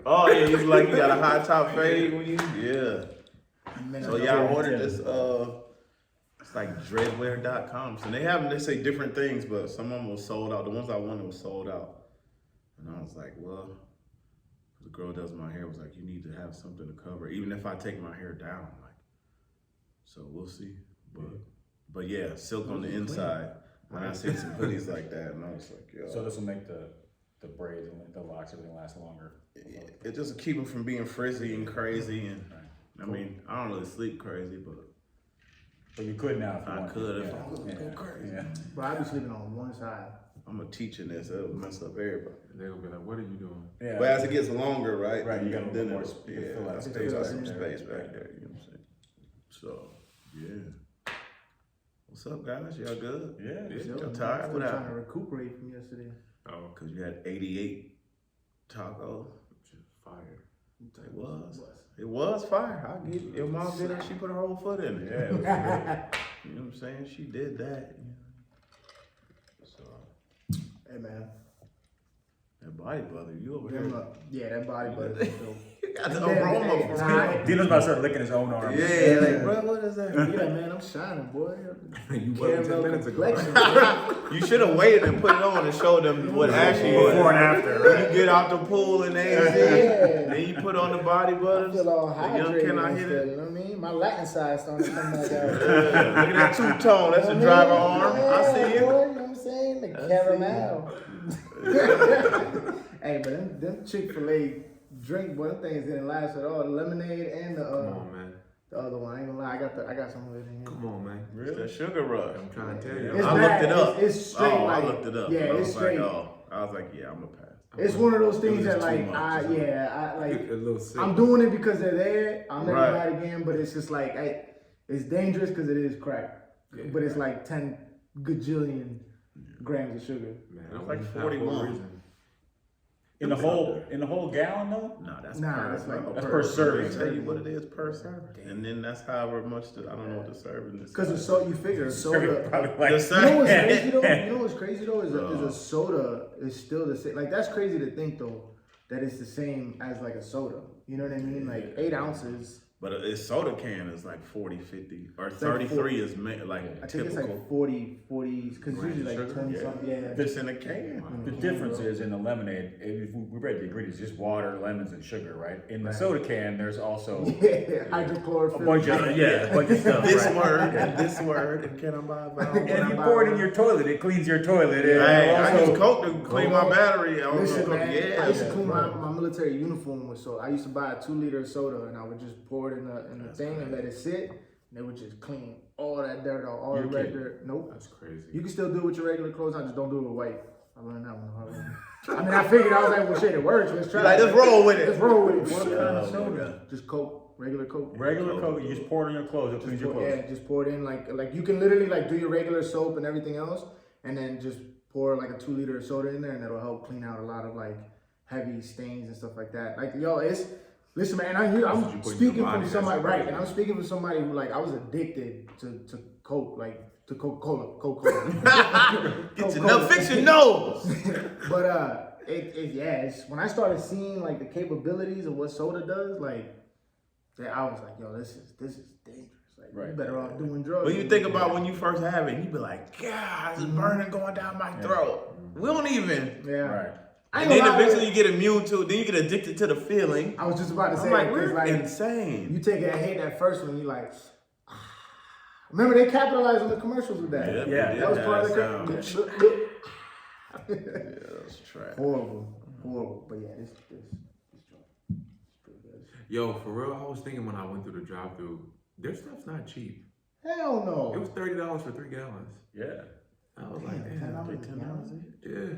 Oh yeah, he's like you got a high top fade when you So yeah, I ordered this. It's like dreadwear.com. So they say different things, but some of them was sold out. The ones I wanted was sold out, and I was like, well, the girl does my hair was like, you need to have something to cover, even if I take my hair down. Like, so we'll see. But yeah, silk on the inside. When I see some hoodies like that, and I was like, yo. So this will make the braids and the locks, everything last longer. It just keep them from being frizzy and crazy, and I mean, I don't really sleep crazy, but you could now if you I want. could if I was go crazy. Yeah. But I be sleeping on one side. I'm a teacher in this, it'll mess up everybody. They're gonna be like, what are you doing? Yeah. But as it gets longer, right? Right, you got a little more I still got some space back there, you know what I'm saying? So, yeah. What's up, guys? Y'all good? Yeah. Y'all tired? What I'm trying to happened? recuperate from yesterday. Oh, Because you had 88 tacos. just fire. It was fire. I get it. Your mom did it. She put her whole foot in it. Yeah, it was good. You know what I'm saying? She did that. So, Hey man. that body brother, you over Them, here. yeah, that body butter is dope. You got the aroma for real. Dylan's about to start licking his own arm. Yeah, like, bro, what is that? Yeah, man, I'm shining, boy. You wasn't 10 minutes ago. Complexion. You should have waited and put it on and showed them what actually was. Before and after, When right? you get out the pool and everything, then you put on the body I butters. feel all The young hydrated can I and hit stuff, it? you know what I mean? My Latin side starting to come back out. Yeah, look at that two-tone. That's a driver arm. I see Boy, you. you know what I'm saying? The caramel. Hey, but them Chick-fil-A drink, boy, them things didn't last at all. The lemonade and Come on, man. the other one. I ain't gonna lie, I got some of it in here. Come on, man. It's that sugar rush. I'm trying to tell you. It's I bad. looked it up. It's straight. Oh, like, I looked it up. Yeah, I it's was straight. like, oh. I was like, yeah, I'm a pass. It's one of those things It was that too like much. I like. A little sick. I'm doing it because they're there. I'll never Right. buy it again. But it's just like it's dangerous because it is crack. Yeah, but it's like 10 gajillion grams of sugar. Man, It's I'm like like 41. In the whole gallon though? Nah, that's That's like That's per serving. They tell you what it is per serving, and then that's however much. I don't know what the serving is. Because you figure soda. Probably The like, You know serving. what's crazy though? You know what's crazy though is a soda is still the same. Like that's crazy to think though that it's the same as like a soda. You know what I mean? Like 8 ounces. But a soda can is like 40, 50, or It's like 33 is like I think it's typical. like 40, because usually like sugar? 20 Yeah. something. Yeah. Just in a can. the difference is in the lemonade, if we read the ingredients, just water, lemons, and sugar, right? In the soda can, there's also Yeah, hydrochlorophylline. a bunch of a bunch of stuff. This right? word and this word, and can I buy a vowel? And if you pour it in your toilet, it cleans your toilet. And Hey, I also, use Coke to clean my battery. I don't Listen, know. man, Yeah, I used to clean my military uniform with soda. I used to buy a 2-liter soda and I would just pour it in the thing and let it sit. And it would just clean all that dirt off, all the red dirt. Nope. That's crazy. You can still do it with your regular clothes. I just don't do it with white. I learned that one the hard way. I mean, I figured I was like, well, shit, it works. Let's try. Like, it. let's roll with it. Let's roll with it. What kind Oh, of my soda? God. Just Coke, regular Coke. regular Coke, you just pour it on your clothes, it cleans your clothes. Yeah, just pour it in like you can literally like do your regular soap and everything else, and then just pour like a 2-liter of soda in there, and that'll help clean out a lot of like heavy stains and stuff like that. Like listen, man, what you I'm put in your speaking body, from that's somebody crazy. right, and I'm speaking from somebody who like I was addicted to Coke, like to Coca-Cola. Get your no, fix your nose. But it's when I started seeing like the capabilities of what soda does, like I was like, yo, this is dangerous. Like, you better off doing drugs. When you think about when you first have it, you be like, God, it's burning going down my throat. We don't even. Yeah. Right. I And ain't then gonna lie, eventually you get immune to it. Then you get addicted to the feeling. I was just about to say, I'm like, 'cause, we're like, insane. you take it and hate that first one, you like. Remember they capitalized on the commercials with that. Yeah, that was part of the. Yeah, that's trash. Horrible. But yeah, this pretty good. Yo, for real, I was thinking when I went through the drive-through, their stuff's not cheap. Hell no. It was $30 for 3 gallons. Yeah. I was like, damn. $10. Yeah.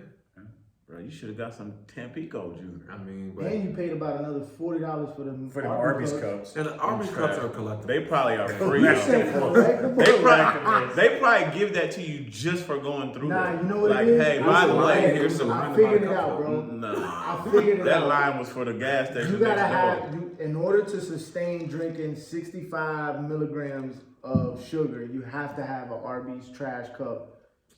Bro, you should have got some Tampico juice. I mean, but And you paid about another $40 for the Arby's cups. and the Arby's cups are collectible. They probably are free. You said collectible? They probably give that to you just for going through Nah, there. you know what like, it is? hey, by the way, here's some I random figured it cups. out, bro. Nah. I figured it That out. line was for the gas station. You gotta next door. in order to sustain drinking 65 milligrams of sugar, you have to have an Arby's trash cup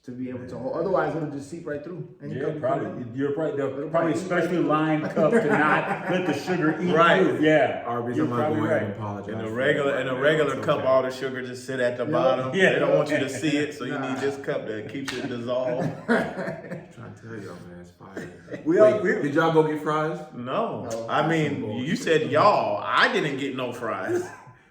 to be able to hold. Otherwise, it'll just seep right through. And you Yeah, come- probably. You're probably they're probably specially lined cup to not let the sugar eat Right. through. Yeah, Arby's, you're I'm not probably going right. and apologize. In a for regular that. cup, Okay. all the sugar just sit at the bottom. Yeah. They don't want you to see it, so you Nah. need this cup that keeps it dissolved. I'm trying to tell y'all, man, it's fire. Did y'all go get fries? No. No. I mean, you said y'all. I didn't get no fries.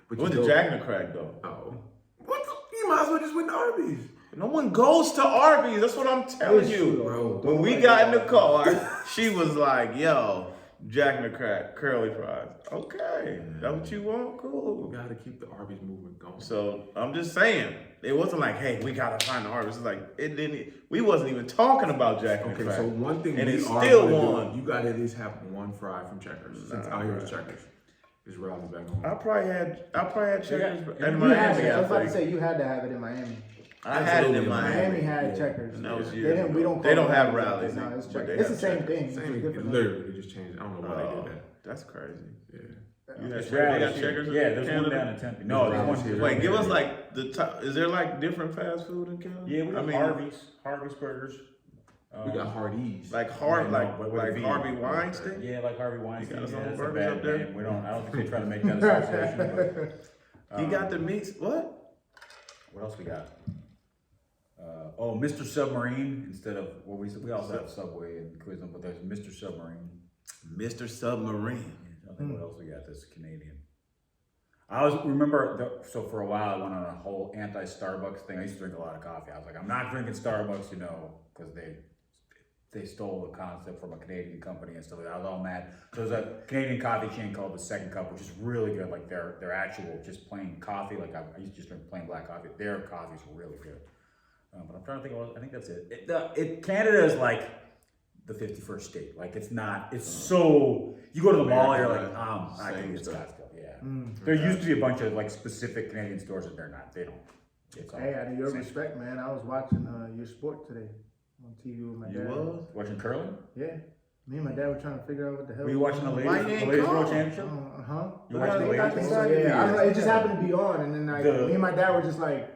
But Went you to go- Jack in the Crack though. Oh. What the? You might as well just went to Arby's. No one goes to Arby's. That's what I'm telling It's you. true, bro. When we got in the car, she was like, "Yo, Jack in the Crack, curly fries." Okay, that what you want? We Cool. gotta keep the Arby's movement going. So I'm just saying, it wasn't like, "Hey, we gotta find the Arby's." It's like it didn't. We wasn't even talking about Jack in the Okay, Crack. so one thing And we he are still gonna do, won. you gotta at least have one fry from Checkers. Since Nah, out here is bruh. Checkers. Just rally back home. I probably had Checkers Yeah. in You Miami. had it. I was about to think. say you had to have it in Miami. I had it in Absolutely. Miami. Miami had Checkers. And that was They years didn't. We ago. don't. They call don't it have Miami. rallies. No, it's but Checkers. they It's the have same Checkers. thing. It's Same, just it different. literally just changed. I don't know why they Oh, did that. that's crazy. Yeah. You had It's Checkers? They got rallies. Checkers in Yeah, there's one Canada? down in Tempe. No, there's one here. Wait, give us like the top. Is there like different fast food in Canada? Yeah, we I got mean, Harvey's Burgers. We got Hardee's. like Harvey Weinstein. Yeah, like Harvey Weinstein. got his Yeah, own that's a burgers bad up there? name. I don't think they're trying to make that association. But, He got the meats. What? what else we got? Mr. Submarine instead of we also have Subway and Quiznos, but there's Mr. Submarine. Mr. Submarine. I think what else we got that's Canadian. So for a while I went on a whole anti-Starbucks thing. I used to drink a lot of coffee. I was like, I'm not drinking Starbucks, because they stole the concept from a Canadian company and stuff like that. I was all mad. So there's a Canadian coffee chain called The Second Cup, which is really good. Like their actual just plain coffee. Like I used to just drink plain black coffee. Their coffee's really good. But I'm trying to think. I think that's it. Canada is like the 51st state. Like it's not. It's so. You go to the mall, you're like, I can get Scottsdale. Yeah. There used to be a bunch of like specific Canadian stores, and they're not. They don't. It's all Hey, out of your same. respect, man, I was watching your sport today on TV with my You dad. was? Watching curling? Yeah. Me and my dad were trying to figure out what the hell. Were you watching the Why ladies, you ain't the ladies call? World Championship? Huh? You watching the Yeah, ladies I World think So, so, Championship? yeah, I don't know, it just happened to be on, and then The- me and my dad were just like,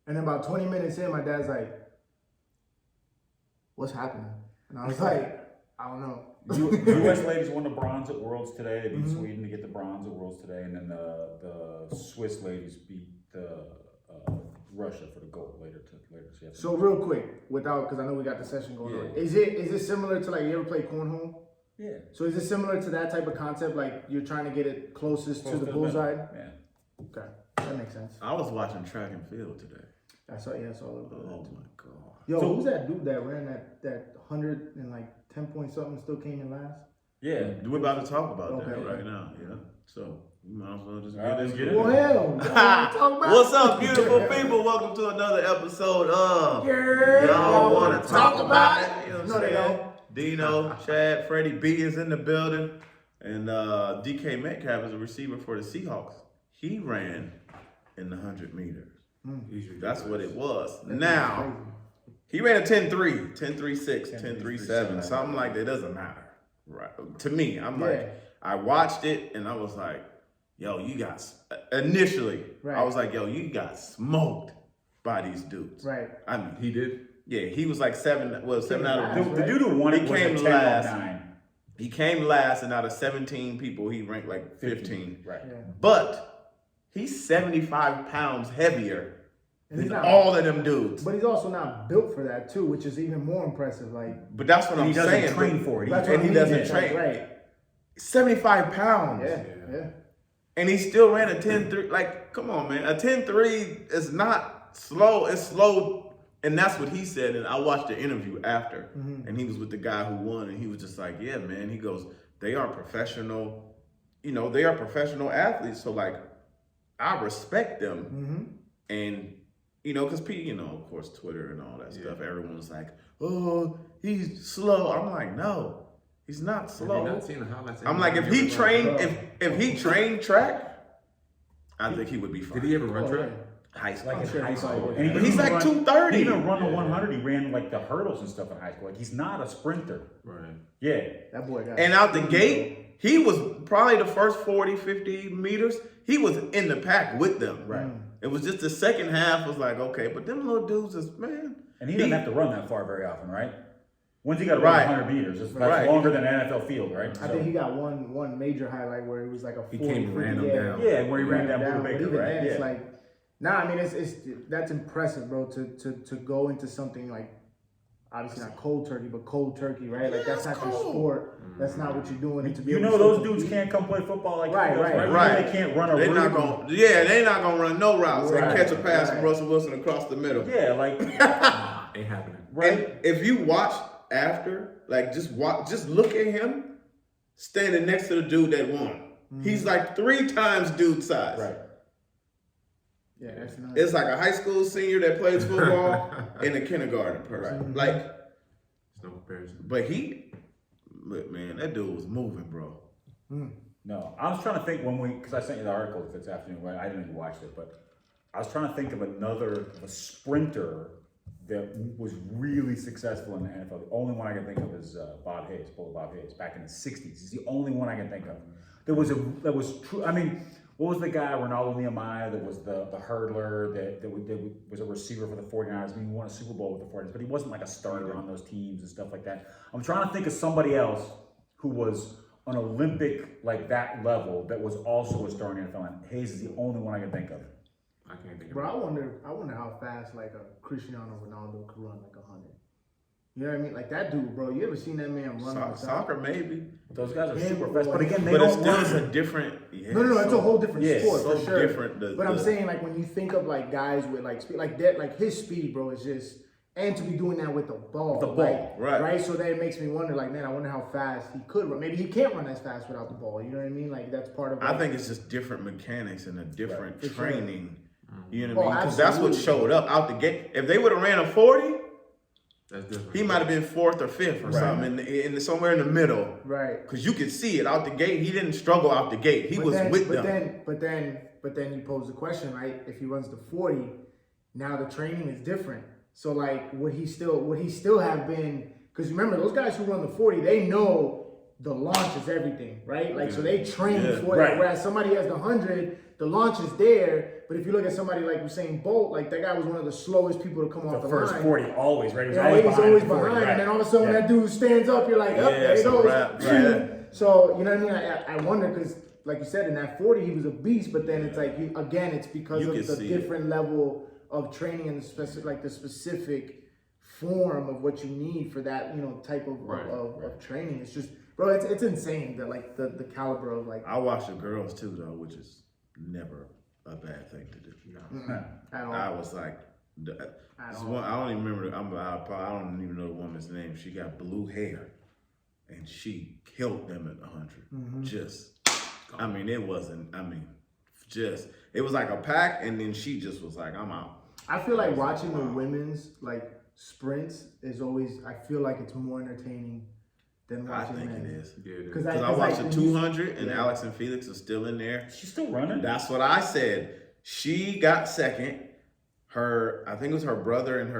and then about 20 minutes in, my dad's like, "What's happening?" And I was like, "I don't know." U.S. ladies won the bronze at Worlds today. They beat Sweden to get the bronze at Worlds today, and then the Swiss ladies beat Russia for the gold later. So real quick, because I know we got the session going on. Is it similar to like you ever play cornhole? Yeah. So is it similar to that type of concept? Like you're trying to get it closest to the bullseye? Yeah. Okay, that makes sense. I was watching track and field today. I saw a little bit of Oh that too. my god. Yo, So- who's that dude that ran that 100 and like 10 point something still came in last? Yeah. We're about to talk about that Okay. right now. Yeah. So you might as well just All right, get let's into get it. it. Well, hell, talk about What's up, beautiful people? Welcome to another episode of Y'all Wanna Talk About It. You know No, what I'm they saying? don't. Dino, Chad, Freddie B is in the building. And DK Metcalf is a receiver for the Seahawks. He ran in the 100 meters. That's what it was. Now, he ran a 10-3, 10-3-6, 10-3-7, something like that. Doesn't matter. Right. To me, I'm like, I watched it and I was like, yo, you got, initially, I was like, yo, you got smoked by these dudes. Right. I mean, He did? yeah, he was like 7 out of The dude who won it He was came a 10 last. 9. He came last, and out of 17 people, he ranked like 15. Right. Yeah. But he's 75 pounds heavier And he's than not- all of them dudes. But he's also not built for that too, which is even more impressive. Like But that's what And I'm he doesn't saying. train but- for it. that's and what he I mean, doesn't it's like, train. right? 75 pounds. Yeah. And he still ran a 10-3. Like, come on, man. A 10-3 is not slow. It's slow. And that's what he said. And I watched the interview after. And he was with the guy who won. And he was just like, yeah, man. He goes, they are professional. They are professional athletes. So, like, I respect them. And, because people, of course, Twitter and all that stuff. Everyone's like, oh, he's slow. I'm like, no, he's not slow. Have you not seen the highlights? I'm like, if he trained track, I think he would be fine. Did he ever run Oh, track? High school? Like in sure high he school. probably And But he's like 230. He even run the 100. He ran like the hurdles and stuff in high school. Like he's not a sprinter. Right. Yeah. That boy got. And out the gate, he was probably the first 40, 50 meters. He was in the pack with them. Right. It was just the second half was like, okay, but them little dudes is, man. And he doesn't have to run that far very often, right? When's he got to Right. run 100 meters? That's Right. longer than an NFL field, right? I think he got one major highlight where it was like a 40, He came and ran him down. Yeah, where he ran down But Buda Baker, even right? then, it's Yeah. like, nah. I mean, it's that's impressive, bro. To go into something like, obviously not cold turkey, but cold turkey, right? Like that's not your sport. That's not what you're doing. And to be You able know to those still dudes compete- can't come play football like Right, he does, right, right? You know right. They can't run a They're not really gonna. Yeah, they're not gonna run no routes Right, and catch a pass right. from Russell Wilson across the middle. Yeah, like Ain't happening. right. And if you watch after, like just look at him standing next to the dude that won. He's like 3 times dude size. Right. Yeah, that's not. It's like a high school senior that plays football and a kindergarten person. Like, There's no comparison. but man, that dude was moving, bro. No, I was trying to think because I sent you the article this afternoon. I didn't even watch it, but I was trying to think of a sprinter that was really successful in the NFL. The only one I can think of is Bob Hayes, back in the 60s. He's the only one I can think of. That was true. I mean, what was the guy, Ronaldo Nehemiah, that was the hurdler, that was a receiver for the 49ers? I mean, he won a Super Bowl with the 49ers, but he wasn't like a starter on those teams and stuff like that. I'm trying to think of somebody else who was an Olympic, like that level, that was also a star in the NFL. And Hayes is the only one I can think of. I can't think of Bro, it. I wonder how fast like a Cristiano Ronaldo could run like 100. You know what I mean? Like that dude, bro. You ever seen that man run on the side? Soccer maybe, Those guys are Him super fast, but again, they but it's don't still run. a different. Yeah, No, it's a whole different yeah, sport so for sure. different. But I'm saying like when you think of like guys with like speed, like that, like his speed, bro, is just, and to be doing that with the ball, The ball, right. So that makes me wonder, like, man, I wonder how fast he could run. Maybe he can't run as fast without the ball. You know what I mean? Like that's part of. I think it's just different mechanics and a different For sure. training. You know what I mean? Oh, Because that's what absolutely. showed up out the gate. If they would have ran a 40, That's different. he might have been 4th or 5th or Right. something, in somewhere in the middle. right. Because you could see it out the gate. He didn't struggle out the gate. He was with them. But then you pose the question, right? If he runs the 40, now the training is different. So like, would he still have been? Because remember, those guys who run the 40, they know the launch is everything, right? Like, so they train Yeah. for Right. that. Whereas somebody has the 100, the launch is there. But if you look at somebody like Usain Bolt, like that guy was one of the slowest people to come off The the first line. 40 always, right? He was Yeah, always he's behind. always the 40, behind, right. and then all of a sudden Yeah. that dude stands up. You're like, Yeah, up there he it's a goes. wrap, right. So you know what I mean? I wonder because, like you said, in that 40 he was a beast, but then it's like it's because You of can the see different level of training and the specific form of what you need for that type of of training. It's just, bro, it's insane that like the caliber of like I watch the girls too, though, which is never a bad thing to do. at all. I was like, this one, I don't even remember. I don't even know the woman's name. She got blue hair, and she killed them at 100. Just, I mean, it wasn't. I mean, just it was like a pack, and then she just was like, I'm out. I feel like watching the women's like sprints is always. I feel like it's more entertaining than I watching think men. it is. Yeah, it is. Because Because I watched the 200, and Alex and Felix are still in there. She's still running. That's what I said. She got second. I think it was her brother and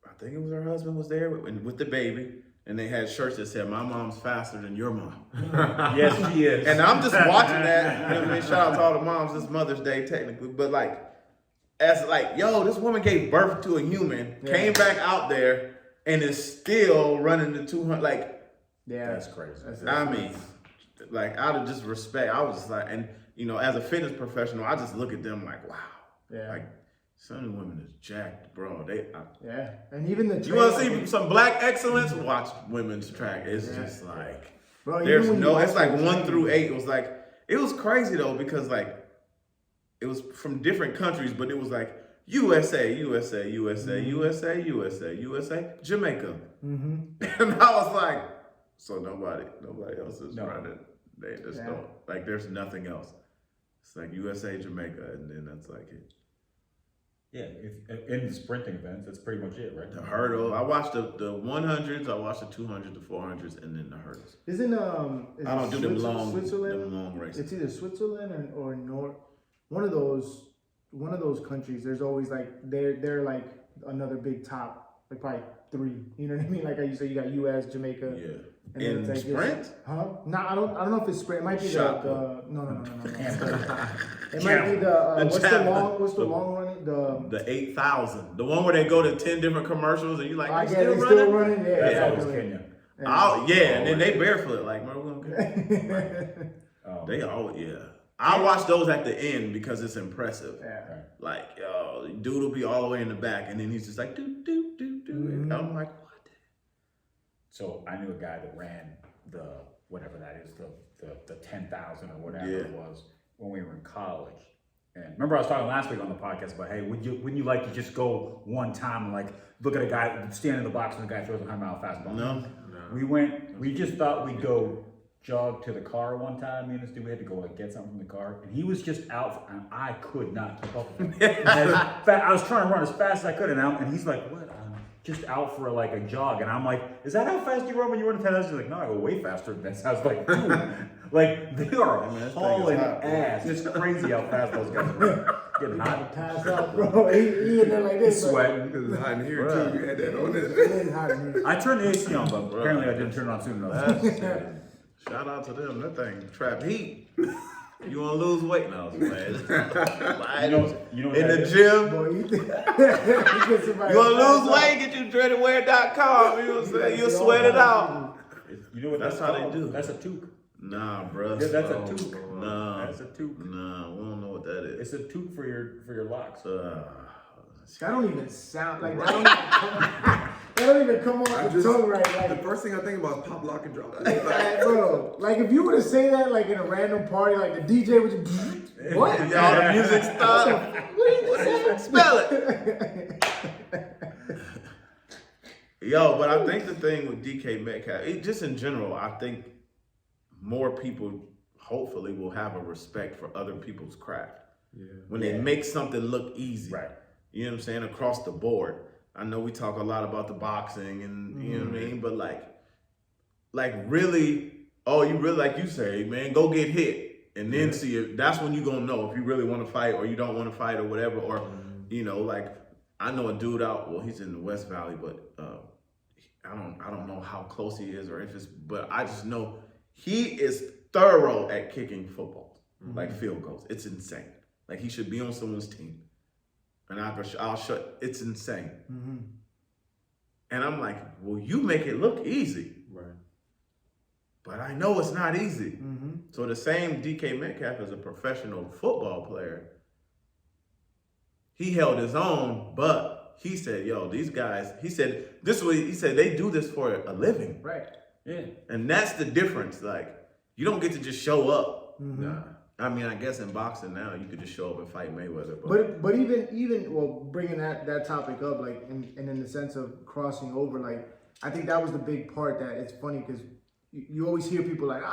I think it was her husband was there with the baby. And they had shirts that said, "My mom's faster than your mom." Yes, she is. And I'm just watching that. You know what I mean? Shout out to all the moms. It's Mother's Day technically. But like, as like, yo, this woman gave birth to a human, came back out there, and is still running the 200. Like, Yeah, That's crazy. I mean, like, out of just respect, I was just like, and as a fitness professional, I just look at them like, wow. Yeah. Like, some of the women is jacked, bro. yeah, and even the You want to see some black excellence? Watch women's track. It's just like, bro, even there's when you no, watch it's like the 1 training- through 8. It was like, it was crazy though, because like, it was from different countries, but it was like, USA, USA, USA, USA, USA, USA, Jamaica. And I was like, so nobody else is running. They just don't, like, there's nothing else. It's like USA, Jamaica, and then that's like it. Yeah, in the sprinting events, that's pretty much it, right? The hurdle. I watched the 100s, I watched the 200s, the 400s, and then the hurdles. Isn't is I don't it do them Switzerland? long races. It's either Switzerland or North. One of those countries. There's always like they're like another big top, like probably 3. You know what I mean? Like you say, you got U.S., Jamaica. Yeah. And then In it's like sprint? Huh? No, I don't know if it's sprint. It might be Shot the no. It might be The what's the javelin. long running? The 8,000, the one where they go to 10 different commercials and you like, I they guess still they running? still running. Yeah, That's yeah, always yeah. Kenya. And then they barefoot like, man, we're gonna They always, yeah. I watch those at the end because it's impressive. Yeah. Like, yo, dude will be all the way in the back, and then he's just like, do, do, do, do. And I'm like, what? So I knew a guy that ran the whatever that is, the 10,000 or whatever it was when we were in college. And remember I was talking last week on the podcast about, hey, wouldn't you like to just go one time and like look at a guy stand in the box and the guy throws a 100-mile fastball? No. We just thought we'd go jog to the car one time. Me and this dude, we had to go like get something from the car, and he was just out, and I could not keep up with him. I was trying to run as fast as I could, and he's like, "What? I'm just out for like a jog," and I'm like, "Is that how fast you run when you run 10?" He's like, "No, I go way faster than this." I was like, "Dude, like they are hauling ass. It's crazy how fast those guys run." Getting hot, Pass out, bro. He in there like this. he's sweating. It's hot in here too. You had that on It it. is hot in here. I turned the AC on, but apparently I didn't turn it on soon enough. Shout out to them. That thing trap heat. You want to lose weight now, man? You know in the that is? gym. Boy, you You want to lose weight? Get you dreadedwear.com. You know what I'm saying? You'll sweat it out. You know what That's how they do. That's a toque. Nah, bro. Yeah, that's a toque. Nah. That's a toque. Nah, we don't know what that is. It's a toque for your locks. That don't even sound like that. Don't even come off the tongue right. The Like, first thing I think about is pop, lock, and drop. bro, like if you were to say that like in a random party, like the DJ would just what? Y'all, the music stop. What did you spell it? Yo, but I think the thing with DK Metcalf, just in general, I think more people hopefully will have a respect for other people's craft. Yeah. When they make something look easy. Right. You know what I'm saying? Across the board. I know we talk a lot about the boxing and you know what I mean, but like really, you really, like you say, man, go get hit and then see if that's when you gonna know if you really want to fight or you don't want to fight or whatever. Or you know, like I know a dude he's in the West Valley, but I don't know how close he is or if it's, but I just know he is thorough at kicking footballs, like field goals. It's insane. Like he should be on someone's team. And I'll shut. It's insane. And I'm like, well, you make it look easy. Right. But I know it's not easy. So the same DK Metcalf as a professional football player, he held his own, but he said, yo, these guys, he said, they do this for a living. Right. Yeah. And that's the difference. Like, you don't get to just show up. Nah. I mean, I guess in boxing now, you could just show up and fight Mayweather. But even well, bringing that topic up, like, and in the sense of crossing over, like, I think that was the big part that it's funny because you always hear people like,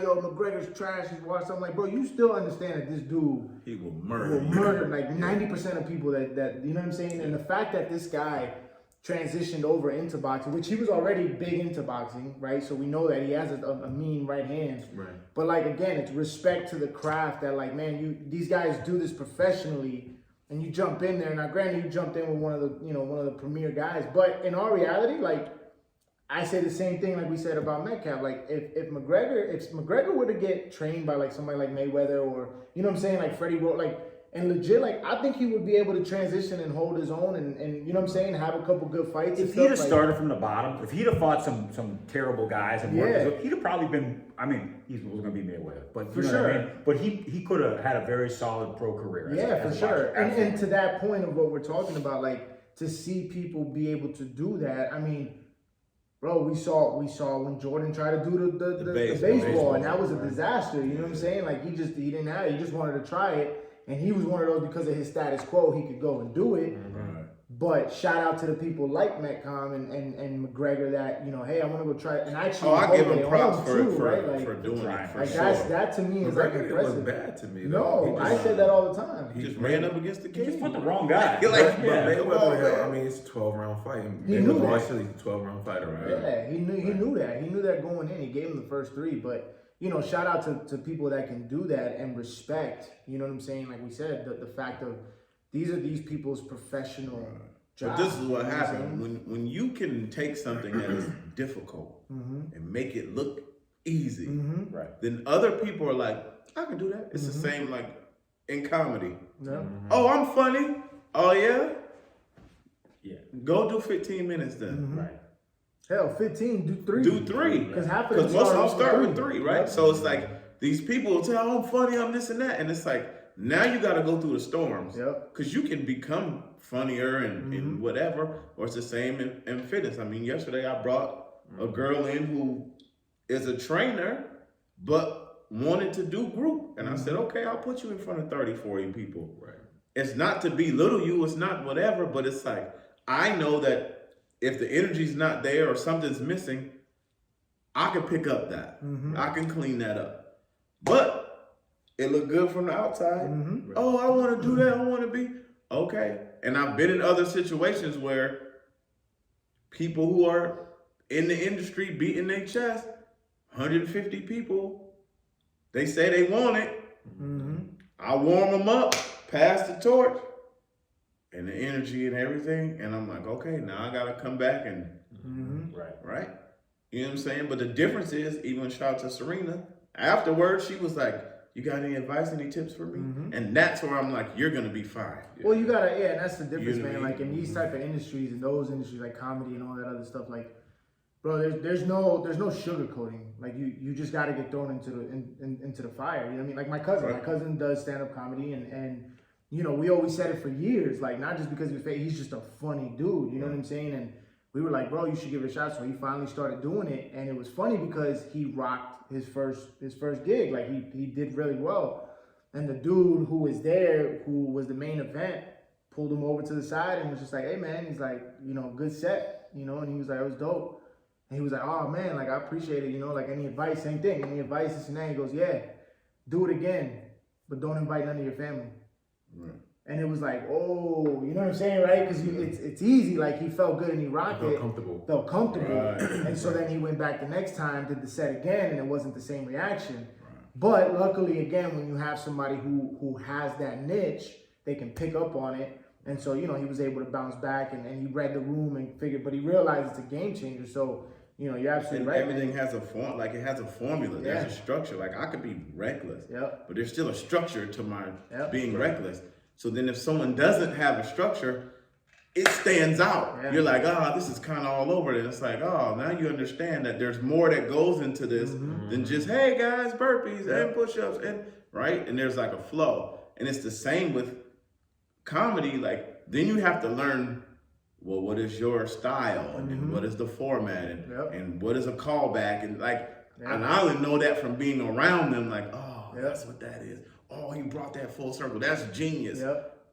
yo, McGregor's trash. He's watched. I'm like, bro, you still understand that this dude he will murder like 90% of people that you know what I'm saying? And the fact that this guy transitioned over into boxing, which he was already big into boxing, right? So we know that he has a mean right hand. Right. But like again, it's respect to the craft that like, man, these guys do this professionally, and you jump in there. Now, granted, you jumped in with one of the premier guys, but in our reality, like I say the same thing like we said about Metcalf. Like if McGregor were to get trained by like somebody like Mayweather or you know what I'm saying, like Freddie Roach, like. And legit, like, I think he would be able to transition and hold his own and you know what I'm saying, have a couple good fights. If he'd have started from the bottom, if he'd have fought some terrible guys and worked, he'd have probably been, I mean, he was going to be Mayweather. But for sure. What I mean? But he could have had a very solid pro career. For sure. And to that point of what we're talking about, like, to see people be able to do that, I mean, bro, we saw when Jordan tried to do the baseball, and that was a disaster. You know what I'm saying? Like, he didn't have it. He just wanted to try it. And he was one of those because of his status quo, he could go and do it. But shout out to the people like Metcalf and McGregor that, you know, hey, I want to go try it. And actually, I give him props for doing it. For like sure. that to me is like impressive. It was bad to me. No, I said that all the time. He just ran up against the He kid. just put the wrong guy. Mayweather, I mean, it's a 12-round fight. He knew that. He's a 12-round fighter, right? Yeah, he knew that. He knew that going in. He gave him the first three, but. You know, shout out to people that can do that and respect, you know what I'm saying? Like we said, the fact of these are these people's professional jobs. But this is what happens. When you can take something that is difficult and make it look easy, then other people are like, I can do that. It's the same like in comedy. Yeah. Oh, I'm funny. Oh yeah? Yeah. Go do 15 minutes then. Right. Hell, 15, do 3. Do 3. Because half of them Because most of them off start with 3, right? Yep. So it's like these people will tell, oh, I'm funny, I'm this and that. And it's like, now you got to go through the storms. Yep. Because you can become funnier and, and whatever. Or it's the same in fitness. I mean, yesterday I brought a girl in who is a trainer, but wanted to do group. And I said, okay, I'll put you in front of 30, 40 people. Right. It's not to belittle you, it's not whatever, but it's like, I know that if the energy's not there or something's missing, I can pick up that. I can clean that up. But it looked good from the outside. Oh, I want to do that. I want to be. Okay. And I've been in other situations where people who are in the industry beating their chest, 150 people, they say they want it. I warm them up, pass the torch, and the energy and everything. And I'm like, okay, now I got to come back and, right? You know what I'm saying? But the difference is, even shout out to Serena, afterwards, she was like, you got any advice, any tips for me? And that's where I'm like, you're going to be fine. Well, you gotta, and that's the difference, You know man. what I Like in these type of industries, in those industries like comedy and all that other stuff, like, bro, there's no sugarcoating. Like you just gotta get thrown into the fire. You know what I mean? Like my cousin does stand up comedy, and you know, we always said it for years, like not just because he's just a funny dude. You know what I'm saying? And we were like, bro, you should give it a shot. So he finally started doing it, and it was funny because he rocked his first gig. Like he did really well. And the dude who was there, who was the main event, pulled him over to the side and was just like, hey man, he's like, you know, good set, you know, and he was like, it was dope. And he was like, oh man, like I appreciate it, you know, like any advice, same thing, any advice, this and that. He goes, yeah, do it again, but don't invite none of your family. Right. And it was like, oh, you know what I'm saying, right? Because it's easy, like he felt good and he rocked it. Felt comfortable. Right. And so then he went back the next time, did the set again, and it wasn't the same reaction. Right. But luckily, again, when you have somebody who has that niche, they can pick up on it. And so, you know, he was able to bounce back and he read the room and figured, but he realized it's a game changer. So, you know, you're absolutely right. Everything has a form, like it has a formula. Yeah. There's a structure. Like I could be reckless, but there's still a structure to my being reckless. So then if someone doesn't have a structure, it stands out. Yeah. You're like, this is kind of all over it. It's like, now you understand that there's more that goes into this than just, hey guys, burpees and push-ups and right. And there's like a flow. And it's the same with comedy. Like then you have to learn, well, what is your style and then what is the format and what is a callback and like, and I only know that from being around them. Like, that's what that is. Oh, he brought that full circle. That's genius.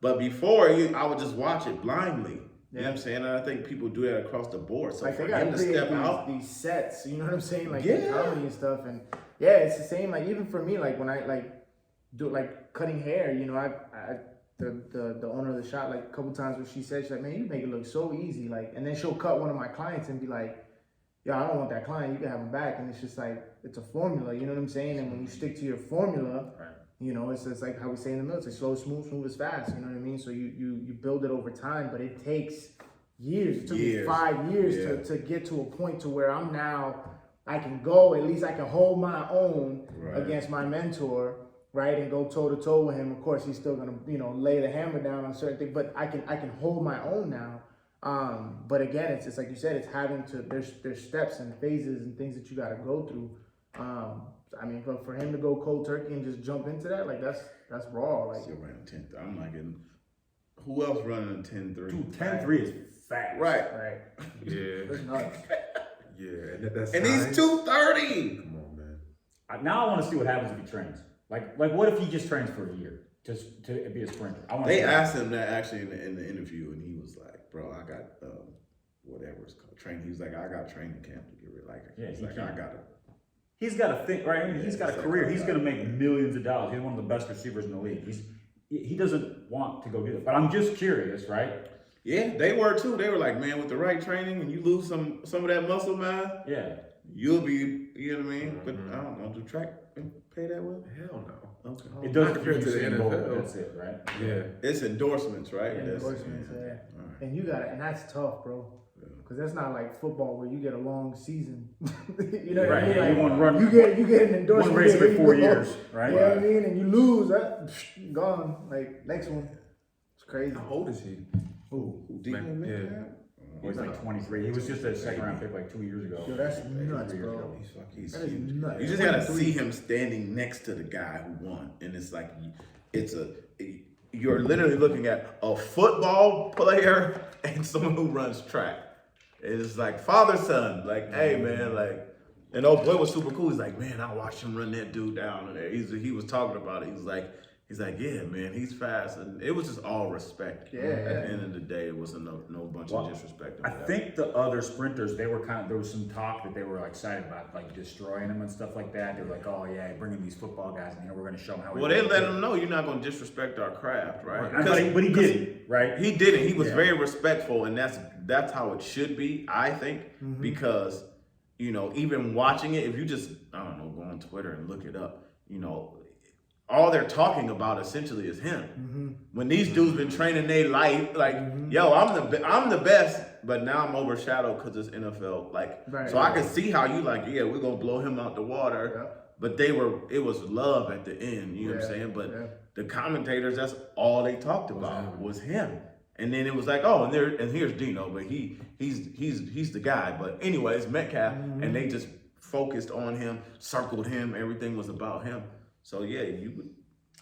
But before, I would just watch it blindly. You know what I'm saying? And I think people do that across the board. So like for they gotta him to step out, these sets, you know what I'm saying? Like in comedy and stuff. And it's the same. Like even for me, like when I like do like cutting hair, you know, the owner of the shop, like a couple times when she's like, man, you make it look so easy. Like, and then she'll cut one of my clients and be like, yo, I don't want that client. You can have him back. And it's just like, it's a formula. You know what I'm saying? And when you stick to your formula, you know, it's like how we say in the military, slow, smooth is fast. You know what I mean? So you build it over time, but it takes years. It took me 5 years to get to a point to where I'm now, I can go, at least I can hold my own against my mentor, right? And go toe to toe with him. Of course, he's still gonna, you know, lay the hammer down on certain things, but I can hold my own now. But again, it's like you said, it's having to, there's steps and phases and things that you gotta go through. I mean, but for him to go cold turkey and just jump into that, like that's raw. Like still running 10. I'm like, who else running a 10-3? Dude, 10-3 is fast. Right. Yeah. That's nuts. Yeah, that's and he's 230. Come on, man. Now I want to see what happens if he trains. Like what if he just trains for a year just to be a sprinter? They asked him that actually in the interview, and he was like, "Bro, I got whatever it's called training." He was like, "I got training camp to get rid." Like, he's like, "I got it." He's got a thing, right? I mean, he's got a career. He's going to make millions of dollars. He's one of the best receivers in the league. He doesn't want to go get it. But I'm just curious, right? Yeah, they were too. They were like, man, with the right training and you lose some of that muscle mass, you'll be, you know what I mean? But I don't know, do track pay that well? Hell no. Okay. It doesn't compare to the NFL. That's it, right? Yeah. It's endorsements, right? Yeah, endorsements, Right. And you got it, and that's tough, bro. Because that's not like football where you get a long season. You know what I mean? Like, you want to run. You get an endorsement. One race every 4 years, right? You know what I mean? And you lose, gone. Like next one. It's crazy. How old is he? Who? Yeah. He's like 23. He was just a second round pick like 2 years ago. Yo, that's Like, nuts, 3 years bro. ago. He's That is huge. nuts. You just gotta see him standing next to the guy who won, and it's like you're literally looking at a football player and someone who runs track. It's like father son. Like, hey man, like, and old boy was super cool. He's like, man, I watched him run that dude down there. He was talking about it. He's like, yeah, man, he's fast, and it was just all respect. Yeah. At the end of the day, it wasn't no bunch of disrespect. or I whatever. think the other sprinters, there was some talk that they were excited about, like destroying them and stuff like that. They were like, oh yeah, bringing these football guys in here, we're gonna show them how. Well, they let him know you're not gonna disrespect our craft, right? But he did, right? He didn't. He was very respectful, and that's how it should be, I think, because even watching it, if you just go on Twitter and look it up, all they're talking about essentially is him. When these dudes been training their life, like, yo, I'm the best, but now I'm overshadowed because it's NFL. Like, so I can see how you like, yeah, we're gonna blow him out the water. Yeah. But it was love at the end. You know what I'm saying? But the commentators, that's all they talked about was him. And then it was like, oh, and here's Dino, but he's the guy. But anyways, Metcalf, and they just focused on him, circled him. Everything was about him. So yeah,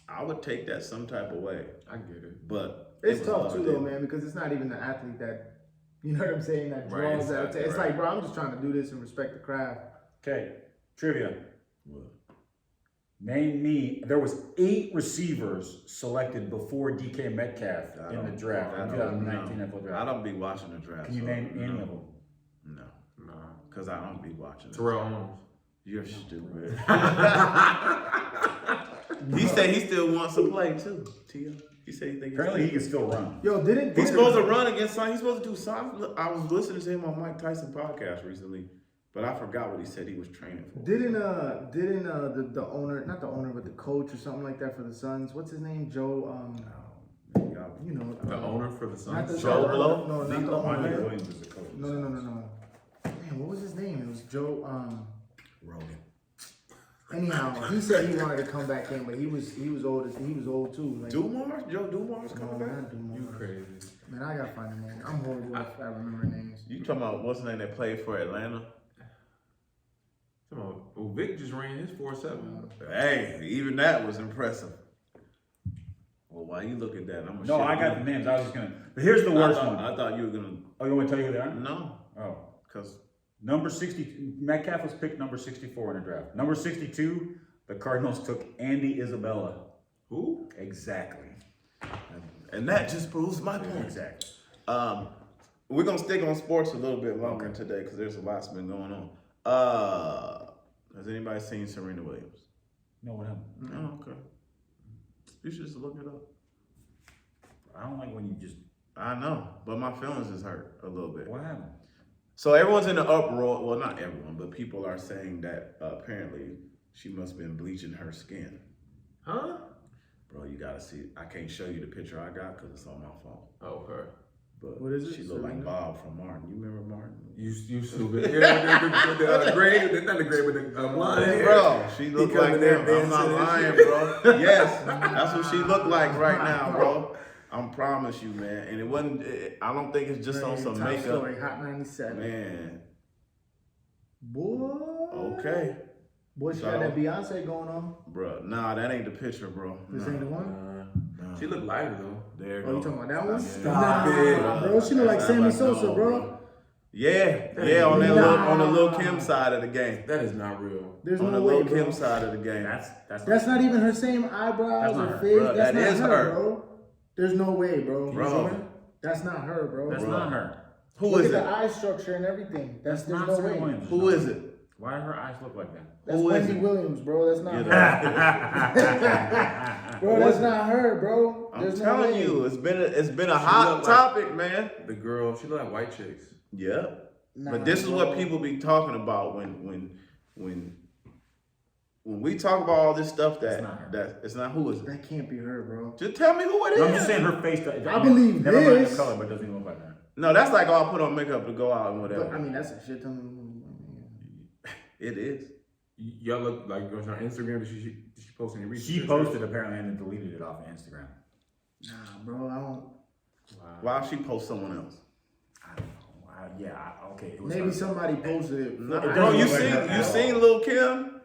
I would take that some type of way. I get it. But It's tough too though, man, because it's not even the athlete that, you know what I'm saying, that draws that. It's like, bro, I'm just trying to do this and respect the craft. Okay, trivia. Name me. There was 8 receivers selected before DK Metcalf in the draft, in 2019 NFL draft. I don't be watching the draft. Can you name any of them? No, because I don't be watching. Terrell Owens. You're stupid. He said he still wants to play too. Tia. He said he think Apparently, he can still run. Yo, he's supposed to run against something. He's supposed to do something. I was listening to him on Mike Tyson podcast recently, but I forgot what he said he was training for. Didn't the owner, not the owner, but the coach or something like that for the Suns? What's his name? Joe. You know The owner for the Suns. Joe Blow? No, not the Mike owner. Williams is the coach. No. Man, what was his name? It was Joe. Rogan. Anyhow, he said he wanted to come back in, but he was old. He was old too. Like, Dumars? Joe Dumars coming back? not Dumars. You crazy. Man, I gotta find a name. I'm horrible if I remember names. You talking about what's the name that played for Atlanta? Come on. Well, Vic just ran his 4.7. Hey, even that was impressive. Well, while you look at that, I'm gonna No, I got the names. I was just gonna. But here's the worst one. I thought you were gonna. Oh, you want to tell you who they are? No, Oh. because Number 60, Metcalf was picked number 64 in the draft. Number 62, the Cardinals took Andy Isabella. Who? Exactly. and that just proves my point. Exactly. We're gonna stick on sports a little bit longer today because there's a lot's been going on. Has anybody seen Serena Williams? No, what happened? Oh, okay. You should just look it up. I don't like when you just. I know, but my feelings is hurt a little bit. What happened? So everyone's in the uproar. Well, not everyone, but people are saying that apparently she must have been bleaching her skin. Huh? Bro, you gotta see. I can't show you the picture I got because it's on my phone. Oh, her. But What is it? she looked like Serena? Bob from Martin. You remember Martin? You stupid. Yeah, the gray, not the gray, but the blonde hair. Bro, she looked coming like there them. I'm not dancing and lying, shit. bro. Yes, that's what she looked like right now, bro. I promise you, man. And it wasn't. I don't think it's just on some Top makeup, Story, Hot 97. man. Boy. Okay, Boy, she So- got that Beyonce going on. bro. Nah, that ain't the picture, bro. This Nah. ain't the one. She looked lighter though. There you Oh, go. you talking about that one? Stop Nah, it. bro. She look like That's Sammy not Sosa, no, bro. Yeah, on that on the Lil Kim side of the game. That is not real. There's On the no way, Lil bro. Kim side of the game. That's not even her same eyebrows That's not or her, face. bro. That's That not is her, her. bro. There's no way, bro. Bro. That's not her, bro. That's Bro. not her. Who Look is at it? the eye structure and everything. There's not no Serena way. Williams. Who is it? Why do her eyes look like that? That's Who is Wendy it? Williams, bro. That's not Yeah, her. Bro, that's not her, bro. I'm There's no telling way. you, it's been a She hot look like- topic, man. The girl, she look like white chicks. Yeah. Nah, But this is bro. what people be talking about when we talk about all this stuff It's not her. that it's not who is it. That can't be her, bro. Just tell me who it is. I'm just saying her face. I believe never mind this. the color, but it doesn't even look like that. No, that's like I'll put on makeup to go out and whatever. But I mean, that's a shit ton. It is. Y'all look like on her Instagram. Did she post any recent She pictures? posted apparently and then deleted it off of Instagram. Nah, bro, I don't. Why she post someone else? I don't know. Okay. It was Maybe her. somebody posted it. No, It bro, doesn't you look like seen her at all. Lil' Kim?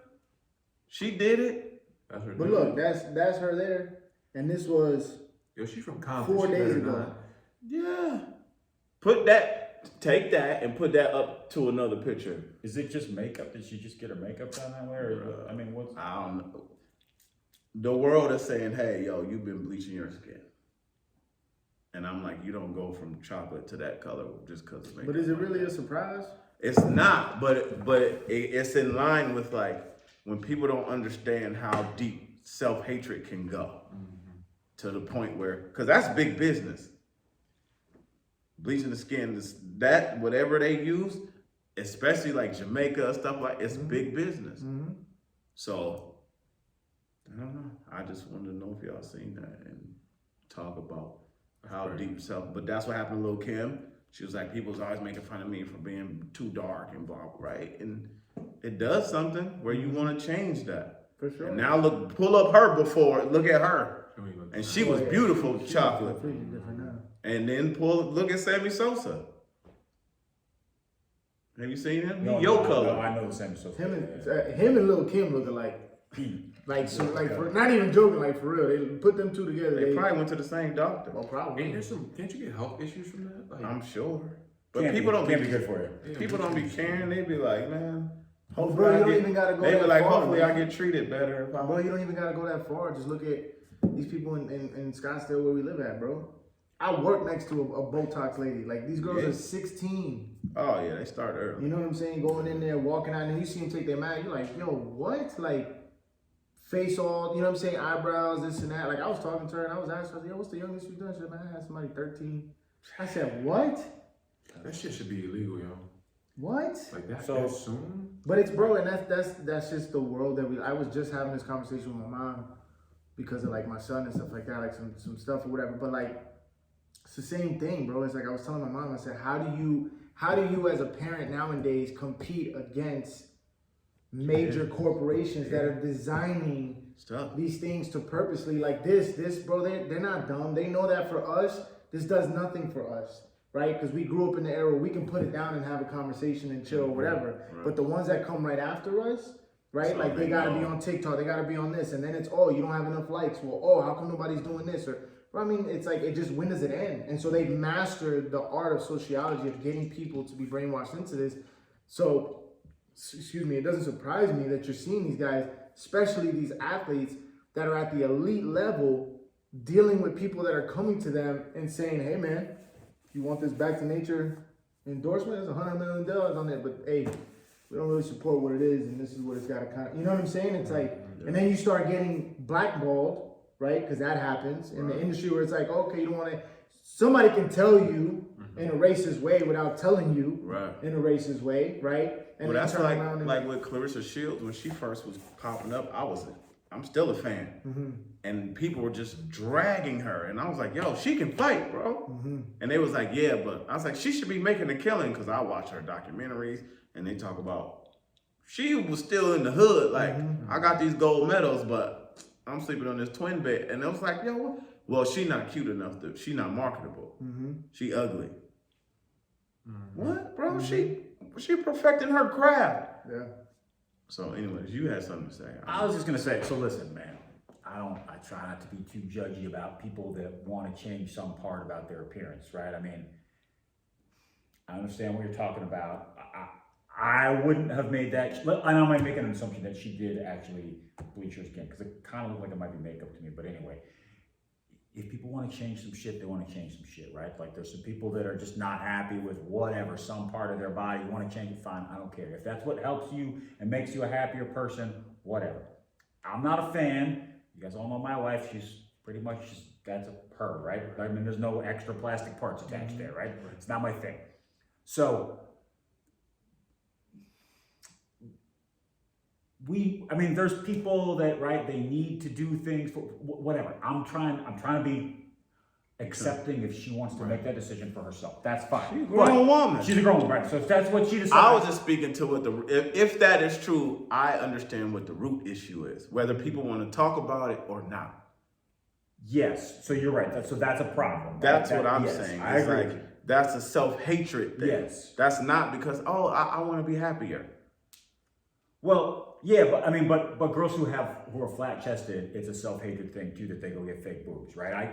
She did it. That's her. But look, that's her there, and this was Yo, she's from Compton. 4 She days better ago. not. Yeah. Take that and put that up to another picture. Is it just makeup? Did she just get her makeup done that way? Or, I mean, what's... I don't know. The world is saying, hey, yo, you've been bleaching your skin. And I'm like, you don't go from chocolate to that color just because of makeup. But is it really a surprise? It's not, but it's in line with like when people don't understand how deep self-hatred can go to the point where, because that's big business. Bleaching the skin, that whatever they use, especially like Jamaica stuff like, it's big business. So I don't know. I just wanted to know if y'all seen that and talk about how deep self. But that's what happened to Lil' Kim. She was like, people's always making fun of me for being too dark and blah, right? And it does something where you want to change that. For sure. And now look, pull up her before, look at her. Show me what- And she was beautiful, She's chocolate. completely different now. And then look at Sammy Sosa. Have you seen him? No, He your no, color. no, I know the same stuff. Him and Lil' Kim looking like, for, not even joking, like for real. They put them two together. They probably went to the same doctor. Well, probably. Ain't there some? Can't you get health issues from that? Like, I'm sure. But Can't people don't be good for you. People don't be caring. They be like, man, Oh, bro, you don't even gotta go They be that like, far, hopefully man. I get treated better. If I Bro, you don't even gotta go that far. Just look at these people in Scottsdale where we live at, bro. I work next to a Botox lady. Like, these girls Yeah. are 16. Oh yeah, they start early. You know what I'm saying? Going in there, walking out, and you see them take their mask. You're like, yo, what? Like, face all, you know what I'm saying? Eyebrows, this and that. Like, I was talking to her and I was asking her, yo, what's the youngest you've done? She said, man, I had somebody 13. I said, what? that shit should be illegal, yo. What? Like that. So- that soon? But it's, bro, and that's just the world that I was just having this conversation with my mom because of like my son and stuff like that, like some stuff or whatever. But like, it's the same thing, bro. It's like I was telling my mom, I said, how do you as a parent nowadays compete against major corporations that are designing Stuff. these things to purposely like this, bro, they're not dumb. They know that for us, this does nothing for us. Right? Because we grew up in the era where we can put it down and have a conversation and chill or whatever. Right. But the ones that come right after us, right? So like they they gotta know. be on TikTok, they gotta be on this, and then it's, oh, you don't have enough likes. Well, oh, how come nobody's doing this? Or, I mean, it's like, it just, when does it end? And so they've mastered the art of sociology of getting people to be brainwashed into this. So, excuse me, it doesn't surprise me that you're seeing these guys, especially these athletes that are at the elite level, dealing with people that are coming to them and saying, hey man, you want this back to nature endorsement? There's $100 million on there, but hey, we don't really support what it is, and this is what it's got to kind of, you know what I'm saying? It's like, and then you start getting blackballed, right? Because that happens in the industry where it's like, okay, you don't want to, somebody can tell you in a racist way without telling you Right. in a racist way, right? And Well, then that's turn around and, like with Clarissa Shields when she first was popping up. I'm still a fan, and people were just dragging her, and I was like, "Yo, she can fight, bro." And they was like, "Yeah," but I was like, "She should be making a killing," because I watch her documentaries, and they talk about she was still in the hood. Like, I got these gold medals, but I'm sleeping on this twin bed, and it was like, "Yo, what?" Well, she not cute enough to. She not marketable. She ugly. What, bro? She perfecting her craft. yeah. So, anyways, you had something to say. I was just gonna say, so listen, man, I try not to be too judgy about people that want to change some part about their appearance, right? I mean, I understand what you're talking about. I wouldn't have made that, I know I might make an assumption that she did actually bleach her skin, because it kind of looked like it might be makeup to me, but anyway. If people want to change some shit, they want to change some shit, right? Like there's some people that are just not happy with whatever, some part of their body, you want to change it, fine, I don't care. If that's what helps you and makes you a happier person, whatever. I'm not a fan. You guys all know my wife, she's pretty much just, that's her, right? I mean, there's no extra plastic parts attached there, right? It's not my thing. So, there's people that, right, they need to do things for whatever. I'm trying to be accepting if she wants to make that decision for herself. That's fine. She's a grown woman. She's a grown woman, right? So if that's what she decides. I was just speaking to what if that is true, I understand what the root issue is, whether people want to talk about it or not. Yes, so you're right. So that's a problem. That's right? what I'm yes, saying. I It's agree. like, that's a self-hatred thing. Yes. That's not because, I want to be happier. Well, yeah, but I mean, but girls who are flat chested, it's a self-hatred thing too that they go get fake boobs, right?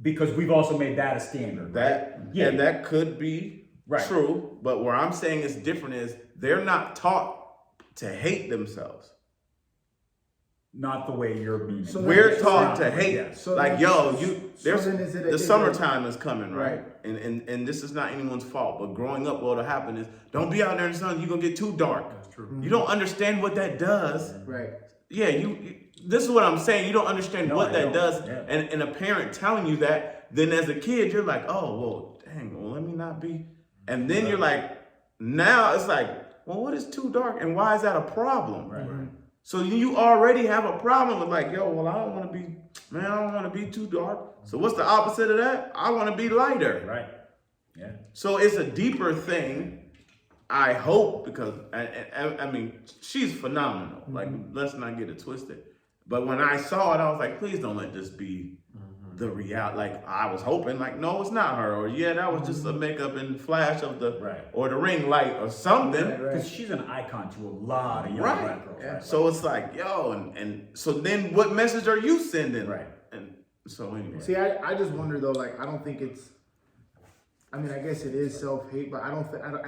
Because we've also made that a standard. That right? and that could be Right. true, but where I'm saying it's different is they're not taught to hate themselves. Not the way you're meaning. So We're then- taught so to hate. Yeah. So Like, then- yo, so then is it the summertime is coming, right? And this is not anyone's fault, but growing up, what'll happen is, don't be out there in the sun, you're gonna get too dark. That's true. You don't understand what that does. Right. Yeah, this is what I'm saying. You don't understand No, what I that don't. does. Yeah. And a parent telling you that, then as a kid, you're like, oh, well, dang, well, let me not be. And then you're like, now it's like, well, what is too dark? And why is that a problem? Right. So you already have a problem with like, yo, well, I don't want to be too dark. So what's the opposite of that? I want to be lighter. Right. Yeah. So it's a deeper thing, I hope, because I mean, she's phenomenal. Like, let's not get it twisted. But when I saw it, I was like, please don't let this be the reality. Like, I was hoping, like, no, it's not her, or yeah, that was just a makeup and flash of the Right. or the ring light or something. Right. Because she's an icon to a lot of young Right. black girls. Yeah. Right. So it's like, yo, and so then what message are you sending? Right. And so anyway. See, I just wonder though. Like, I don't think it's. I mean, I guess it is self-hate, but I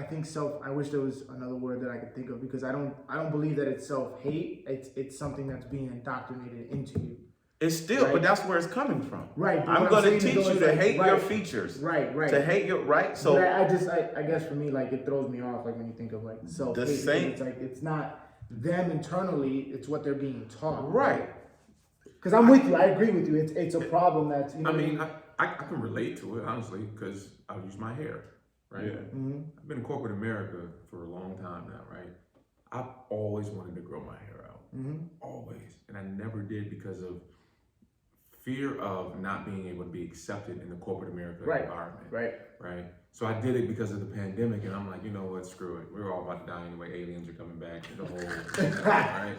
think I wish there was another word that I could think of, because I don't believe that it's self-hate. It's something that's being indoctrinated into you. It's still, Right. but that's where it's coming from. Right. but I'm what going to saying teach is, though, you it's to like, hate right, your features. Right. To hate your, right? So But I guess for me, like, it throws me off, like, when you think of like self-hate. because same- It's like it's not them internally; it's what they're being taught. right. Because I'm with you. I agree with you. It's a problem that's, you know. I mean, I can relate to it, honestly, because I use my hair, right? Yeah. I've been in corporate America for a long time now, right? I've always wanted to grow my hair out. Always. And I never did because of fear of not being able to be accepted in the corporate America environment. Right. So I did it because of the pandemic, and I'm like, you know what, screw it. We're all about to die anyway. Aliens are coming back. The whole right?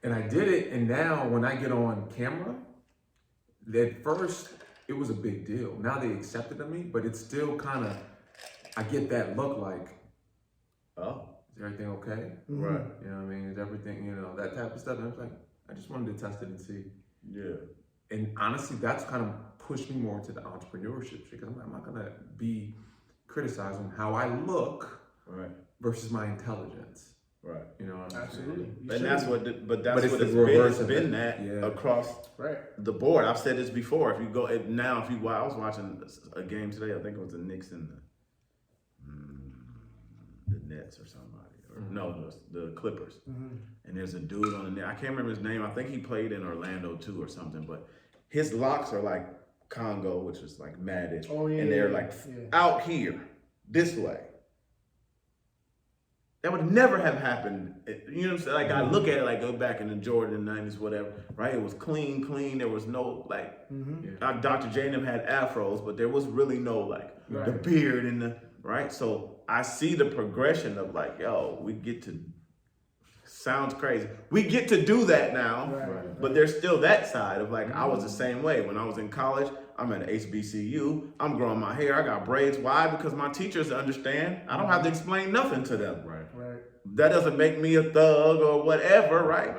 And I did it, and now when I get on camera, at first it was a big deal. Now they accepted me, but it's still kind of, I get that look like, Oh, is everything okay? right. You know what I mean? Is everything, that type of stuff. And I was like, I just wanted to test it and see. Yeah. And honestly, that's kind of pushed me more into the entrepreneurship, because I'm not gonna be criticized on how I look Right. versus my intelligence. Right. You know what I'm Absolutely. saying? You And should that's be. but that's But it's what the it's been. reverse It's of been that. that Yeah. across Right. the board. I've said this before. If you go now, I was watching a game today. I think it was the Knicks and the Nets or somebody. Or no, the Clippers. And there's a dude on the net. I can't remember his name. I think he played in Orlando too or something. But his locks are like Congo, which is like matted. Oh, yeah, And they're yeah, like yeah. out here, this way. That would never have happened. You know what I'm saying? Like, I look at it, like, go back in the Jordan 90s, whatever, right? It was clean. There was no, like, Dr. J and them had afros, but there was really no, like, the Right. beard and the, right? So I see the progression of, like, yo, we get to, sounds crazy. We get to do that now, Right. but there's still that side of, like, I was the same way. When I was in college, I'm at HBCU, I'm growing my hair, I got braids. Why? Because my teachers understand. I don't have to explain nothing to them. Right. Right. That doesn't make me a thug or whatever, right?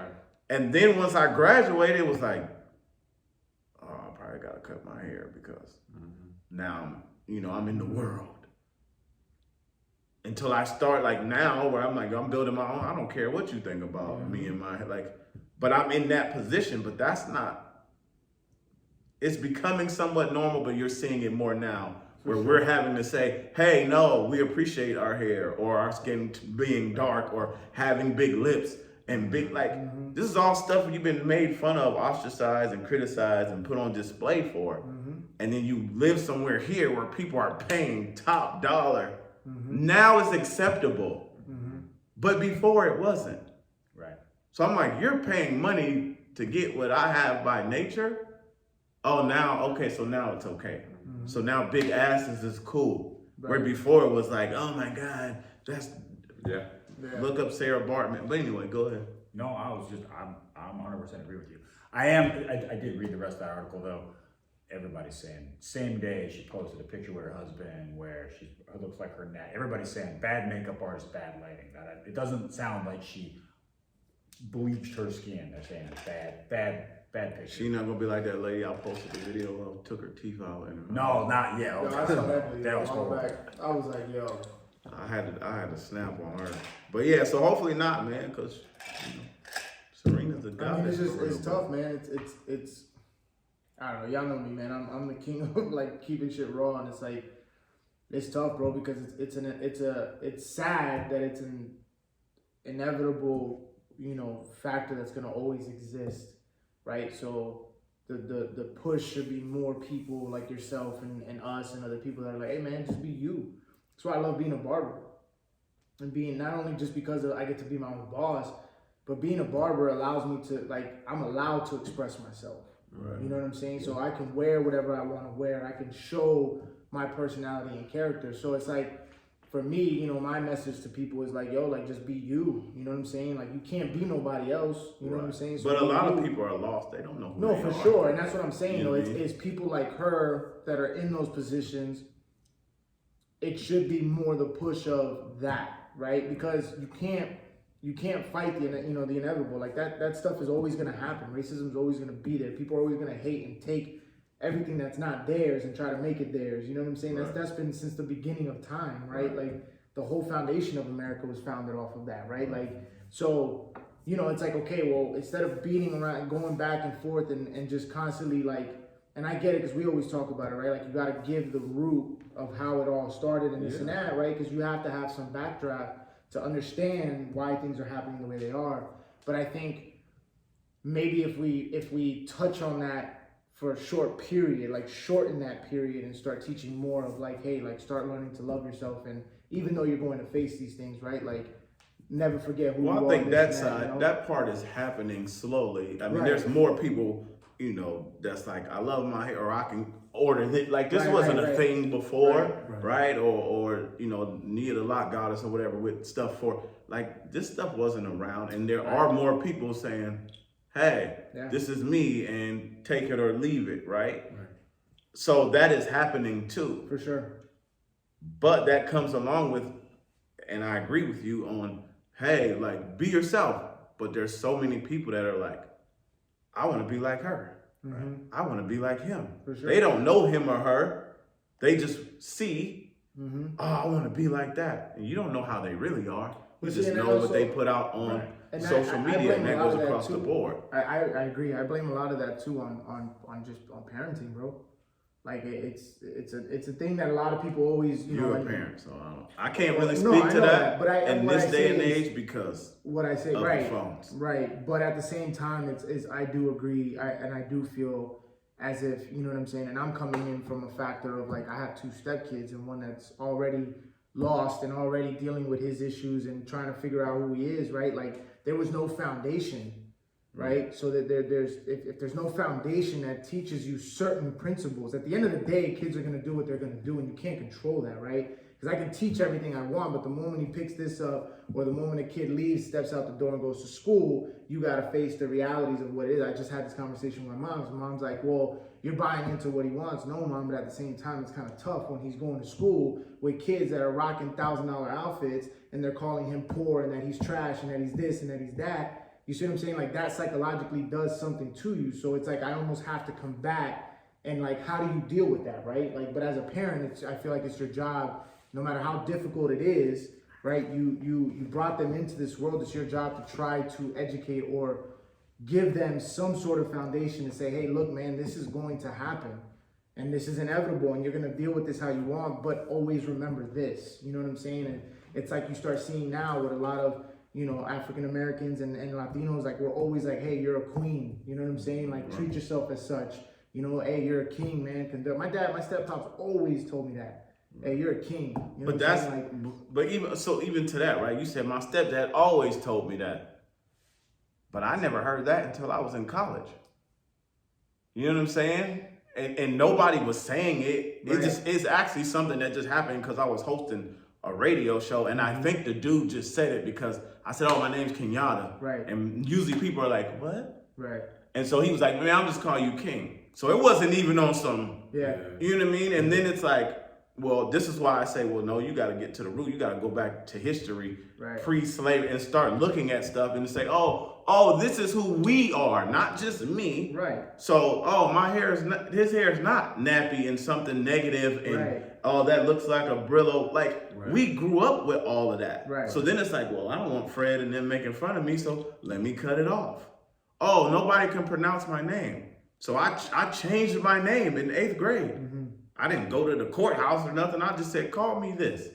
And then once I graduated, it was like, oh, I probably gotta cut my hair because now I'm in the world. Until I start like now where I'm like, I'm building my own, I don't care what you think about me and my, like, but I'm in that position, but that's not, it's becoming somewhat normal, but you're seeing it more now. Where we're having to say, hey, no, we appreciate our hair or our skin being dark or having big lips and big, like, this is all stuff you've been made fun of, ostracized and criticized and put on display for. And then you live somewhere here where people are paying top dollar. Now it's acceptable. But before it wasn't. Right. So I'm like, you're paying money to get what I have by nature? Oh, now, okay, so now it's okay. So now big asses is cool. Right. Where before it was like, oh my God, that's, Yeah. look up Sarah Bartman. But anyway, go ahead. No, I'm 100% agree with you. I did read the rest of that article though. everybody's saying, same day she posted a picture with her husband where she looks like her neck. Everybody's saying bad makeup artist, bad lighting. It doesn't sound like she bleached her skin. They're saying bad picture. She not gonna be like that lady I posted the video of, took her teeth out and No, not yet. Yo, I saw that video. That was horrible. I was like, yo. I had to snap on her. But yeah, so hopefully not, man, because Serena's a goddess. I mean, it's just for real, it's tough, man. It's I don't know. Y'all know me, man. I'm the king of like keeping shit raw, and it's like it's tough, bro, because it's sad that it's an inevitable, you know, factor that's gonna always exist, right? So the push should be more people like yourself and us and other people that are like, hey man, just be you. That's why I love being a barber. And being not only just because I get to be my own boss, but being a barber allows me to, like, I'm allowed to express myself. Right. You know what I'm saying? So I can wear whatever I want to wear. I can show my personality and character. So it's like, for me, you know, my message to people is like, yo, like, just be you. You know what I'm saying? Like, you can't be nobody else. You know what I'm saying? So but a lot of people are lost. They don't know who they for are. sure. And that's what I'm saying. You know though. what I mean? It's people like her that are in those positions. It should be more the push of that, right? Because you can't fight the inevitable. Like that stuff is always gonna happen. Racism is always gonna be there. People are always gonna hate and take everything that's not theirs and try to make it theirs. You know what I'm saying? Right. That's been since the beginning of time, right? Like the whole foundation of America was founded off of that, right? Like so, you know, it's like, okay, well, instead of beating around and going back and forth and just constantly like, and I get it because we always talk about it, right? Like you got to give the root of how it all started and this and that, right? Because you have to have some backdraft to understand why things are happening the way they are. But I think maybe if we touch on that for a short period, like shorten that period and start teaching more of like, hey, like start learning to love yourself. And even though you're going to face these things, right? Like never forget who you are. Well, I think that this and side, you know? that part is happening slowly. I mean, Right. there's more people, you know, that's like, I love my hair, or I can order it. Like this wasn't a thing before, right? Or you know, Nia the Lock Goddess or whatever with stuff for, like this stuff wasn't around. And there are more people saying, hey, this is me and take it or leave it, right? So that is happening too. For sure. But that comes along with, and I agree with you on, hey, like be yourself. But there's so many people that are like, I want to be like her. Mm-hmm. I want to be like him. For sure. They don't know him or her. They just see, Mm-hmm. oh, I want to be like that. And you don't know how they really are. You But just see, and know also- what they put out on And social I media, blame and a that lot goes of that across the too. board. I agree. I blame a lot of that too on parenting, bro. Like it's a thing that a lot of people always, you know. You're a parent, so I can't really No, speak I to know that, but in what this I day say and is- age because what I say, of right, the phones. right. But at the same time, it's I do agree, and I do feel as if, you know what I'm saying, and I'm coming in from a factor of like I have 2 stepkids and one that's already lost and already dealing with his issues and trying to figure out who he is, right? Like there was no foundation, right? So that if there's no foundation that teaches you certain principles, at the end of the day, kids are gonna do what they're gonna do, and you can't control that, right? Because I can teach everything I want, but the moment he picks this up, or the moment a kid leaves, steps out the door and goes to school, you gotta face the realities of what it is. I just had this conversation with my mom. My mom's like, well, you're buying into what he wants. No, Mom, but at the same time, it's kind of tough when he's going to school with kids that are rocking $1,000 outfits and they're calling him poor and that he's trash and that he's this and that he's that. You see what I'm saying? Like that psychologically does something to you. So it's like I almost have to combat and like, how do you deal with that, right? Like, but as a parent, I feel like it's your job, no matter how difficult it is, right? You brought them into this world. It's your job to try to educate or give them some sort of foundation to say, hey, look, man, this is going to happen and this is inevitable and you're going to deal with this how you want, but always remember this. You know what I'm saying? And it's like you start seeing now with a lot of, you know, African Americans and Latinos, like we're always like, hey, you're a queen. You know what I'm saying? Like treat yourself as such. You know, hey, you're a king, man. My steppops always told me that. Hey, you're a king. You know But what I'm saying? Like, but even to that, right? You said my stepdad always told me that. But I never heard that until I was in college. You know what I'm saying? And nobody was saying it. It's actually something that just happened because I was hosting a radio show, and I think the dude just said it because I said, "Oh, my name's Kenyatta." Right. And usually people are like, "What?" right. And so he was like, "Man, I'm just calling you King." So it wasn't even on some, Yeah. you know what I mean? And then it's like, well, this is why I say, well, no, you got to get to the root. You got to go back to history, Right. pre-slavery, and start looking at stuff and say, oh, this is who we are, not just me. Right. So, his hair is not nappy and something negative, and Right. that looks like a Brillo. Like, Right. we grew up with all of that. Right. So then it's like, well, I don't want Fred and them making fun of me, so let me cut it off. Oh, nobody can pronounce my name. So I changed my name in 8th grade. Mm-hmm. I didn't go to the courthouse or nothing. I just said, call me this.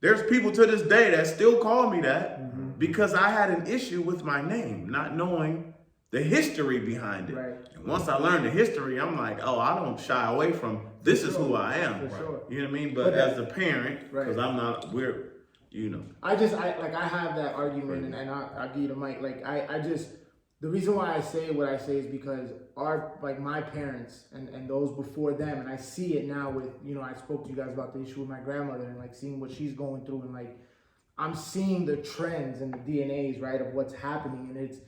There's people to this day that still call me that because I had an issue with my name, not knowing the history behind it. Right. And once I learned the history, I'm like, I don't shy away from this is who I am. For sure. You know what I mean? But as a parent, because Right. I have that argument, and I'll give you the mic. The reason why I say what I say is because my parents and those before them, and I see it now with, I spoke to you guys about the issue with my grandmother and seeing what she's going through, and I'm seeing the trends and the DNAs, right, of what's happening. And it's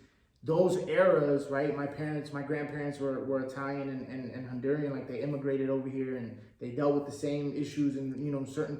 those eras, right? My grandparents were Italian and Honduran, they immigrated over here and they dealt with the same issues and,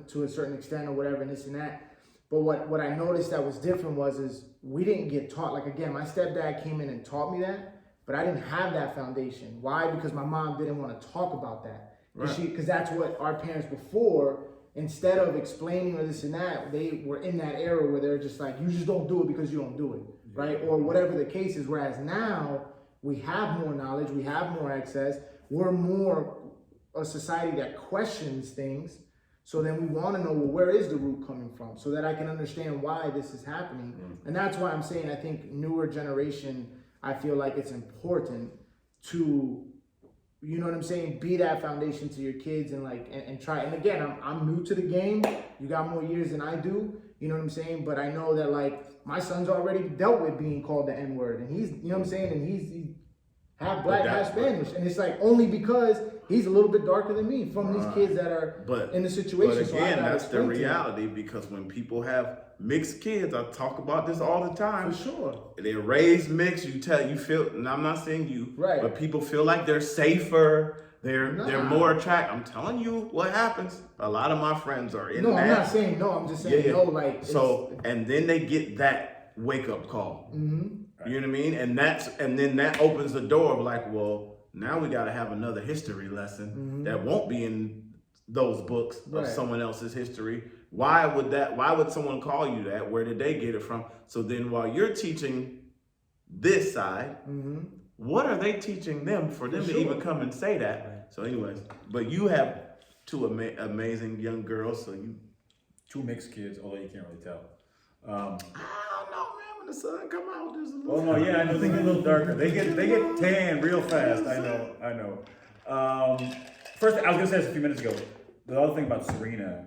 to a certain extent or whatever, and this and that. But what I noticed that was different is we didn't get taught. Again, my stepdad came in and taught me that, but I didn't have that foundation. Why? Because my mom didn't want to talk about that. Right. Because that's what our parents before, instead of explaining or this and that, they were in that era where they're just you just don't do it because you don't do it, right? Or whatever the case is. Whereas now we have more knowledge, we have more access, we're more a society that questions things. So then we want to know, where is the root coming from, so that I can understand why this is happening. And that's why I'm saying I think newer generation, I feel like it's important to, you know what I'm saying, be that foundation to your kids and try. And again, I'm new to the game. You got more years than I do, you know what I'm saying? But I know that my son's already dealt with being called the N-word, and he's, you know what I'm saying, and he's half black, half Spanish. And it's only because he's a little bit darker than me from these kids that are in the situation. But again, that's the reality, because when people have mixed kids, I talk about this all the time. For sure. They're raised mixed, you feel, and I'm not saying you, right, but people feel like they're safer, they're more attractive. I'm telling you what happens. A lot of my friends are in that. I'm not saying no, I'm just saying no, so, and then they get that wake up call. Mm-hmm. You know what I mean? And then that opens the door of well, now we got to have another history lesson that won't be in those books of someone else's history. Why would someone call you that? Where did they get it from? So then while you're teaching this side, what are they teaching them for them to even come and say that? Right. So anyways, but you have two amazing young girls, so you... Two mixed kids, although you can't really tell. I don't know, man. When the sun come out, there's a little... Oh, no, yeah, I know they get a little darker. They get tan real fast. I know. First, I was going to say this a few minutes ago. The other thing about Serena,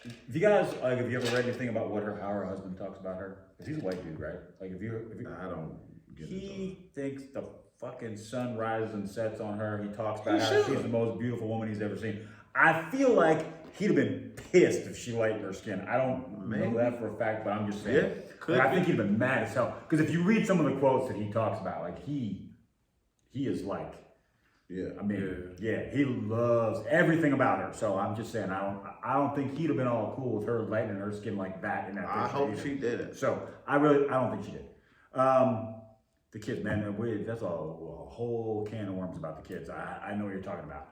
if you guys, have you ever read anything about how her husband talks about her? Because he's a white dude, right? If you I don't get it. He thinks the fucking sun rises and sets on her. He talks about how she's the most beautiful woman he's ever seen. I feel like he'd have been pissed if she lightened her skin. I don't know that for a fact, but I'm just saying. Yeah, I think he'd have been mad as hell. Because if you read some of the quotes that he talks about, he is he loves everything about her. So I'm just saying, I don't think he'd have been all cool with her lightening her skin like that in that picture. I hope she didn't. So I don't think she did. The kids, man, that's a whole can of worms about the kids. I know what you're talking about.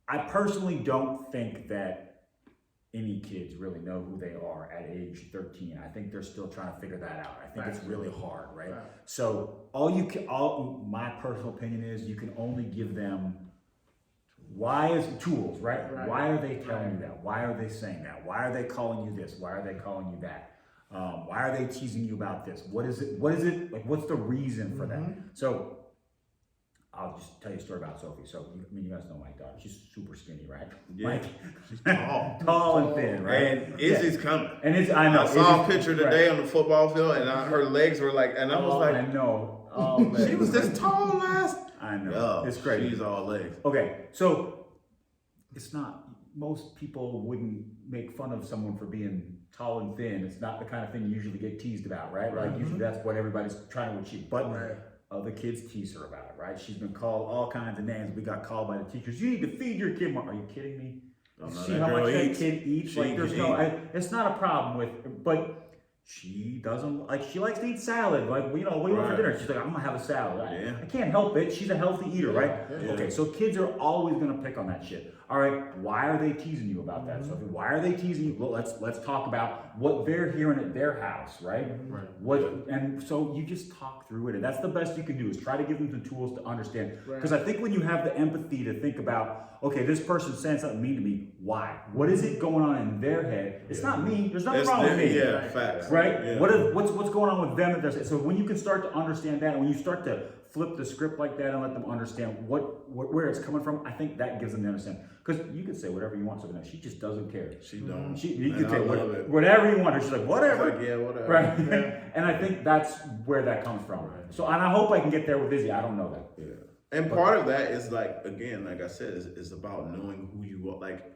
I personally don't think that any kids really know who they are at age 13. I think they're still trying to figure that out. I think it's really hard, right? So my personal opinion is you can only give them tools, right? Why are they telling you that? Why are they saying that? Why are they calling you this? Why are they calling you that? Why are they teasing you about this? What is it? What's the reason for that? So I'll just tell you a story about Sophie. So, you guys know my daughter. She's super skinny, right? Yeah. She's tall. Tall and thin, right? And Izzy's coming. And I know. I saw a picture today on the football field, and her legs were and I was I know. She was this tall last. I know. Yo, it's crazy. She's all legs. Okay, so it's not, most people wouldn't make fun of someone for being tall and thin. It's not the kind of thing you usually get teased about, right? Usually that's what everybody's trying to achieve. But The kids tease her about it, right? She's been called all kinds of names. We got called by the teachers. You need to feed your kid more. Are you kidding me? Oh, no, See that how girl much that eats. kid eats? She Like, there's can no, eat. it's not a problem with, but she doesn't, like, she likes to eat salad. Like, you know, what do you want for Right. dinner? She's like, I'm gonna have a salad. Yeah. I can't help it. She's a healthy eater, right? Yeah. Okay, so kids are always gonna pick on that shit. All right, why are they teasing you about that stuff? Why are they teasing you? Well, let's talk about what they're hearing at their house, right? Right. What, and so you just talk through it, and that's the best you can do, is try to give them the tools to understand. Because I think when you have the empathy to think about, okay, this person's saying something mean to me, why? What is it going on in their head? It's not me. There's nothing It's wrong with me. yeah, facts. Right? Yeah. What's going on with them that they're saying? So when you can start to understand that, and when you start to flip the script like that and let them understand where it's coming from, I think that gives them the understanding. Because you can say whatever you want to her, she just doesn't care. She don't. You Man, can say I love it. whatever you want her. She's like, whatever. It's like, yeah, whatever. Right. Yeah. And I think that's where that comes from. So, and I hope I can get there with Izzy. I don't know that. Yeah. And part of that is like, again, like I said, is about knowing who you are. Like,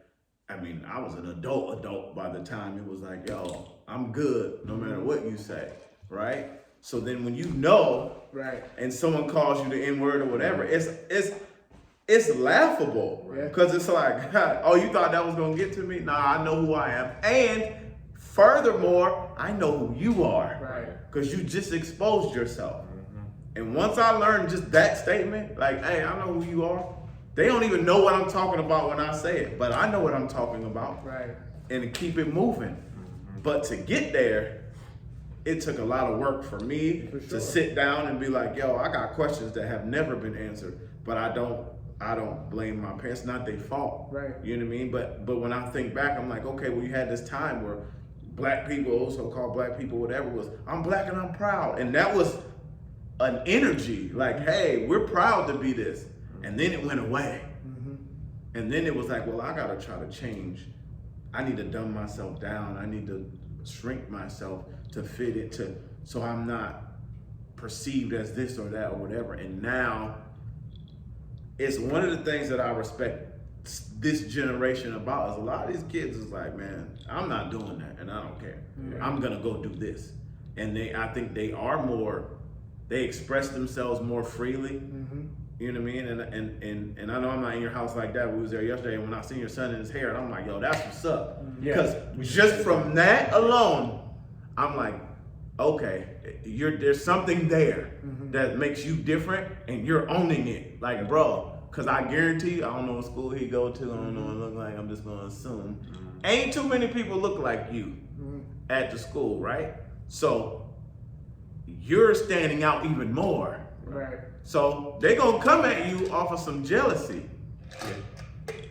I mean, I was an adult by the time it was like, yo, I'm good no matter what you say, right? So then when you know, Right. and someone calls you the N-word or whatever, it's laughable. Because it's like, oh, you thought that was gonna get to me? Nah, I know who I am. And furthermore, I know who you are. Right. Because you just exposed yourself. And once I learned just that statement, like, hey, I know who you are. They don't even know what I'm talking about when I say it, but I know what I'm talking about. Right. And to keep it moving. But to get there, it took a lot of work for me to sit down and be like, yo, I got questions that have never been answered, but I don't blame my parents, not their fault. Right. You know what I mean? But when I think back, I'm like, okay, well, you had this time where black people, so-called black people, whatever, was, I'm black and I'm proud. And that was an energy, like, hey, we're proud to be this. And then it went away. And then it was like, well, I gotta try to change. I need to dumb myself down. I need to shrink myself to fit it so I'm not perceived as this or that or whatever. And now it's one of the things that I respect this generation about is a lot of these kids is like, man, I'm not doing that and I don't care. I'm gonna go do this. And I think they express themselves more freely. You know what I mean? And I know I'm not in your house like that. We was there yesterday, and when I seen your son in his hair, and I'm like, yo, that's what's up. Because just from that alone, I'm like, okay, there's something there that makes you different, and you're owning it. Like, bro, because I guarantee you, I don't know what school he go to, I don't know what it look like, I'm just gonna assume. Ain't too many people look like you at the school, right? So you're standing out even more. Right. So they gonna come at you off of some jealousy.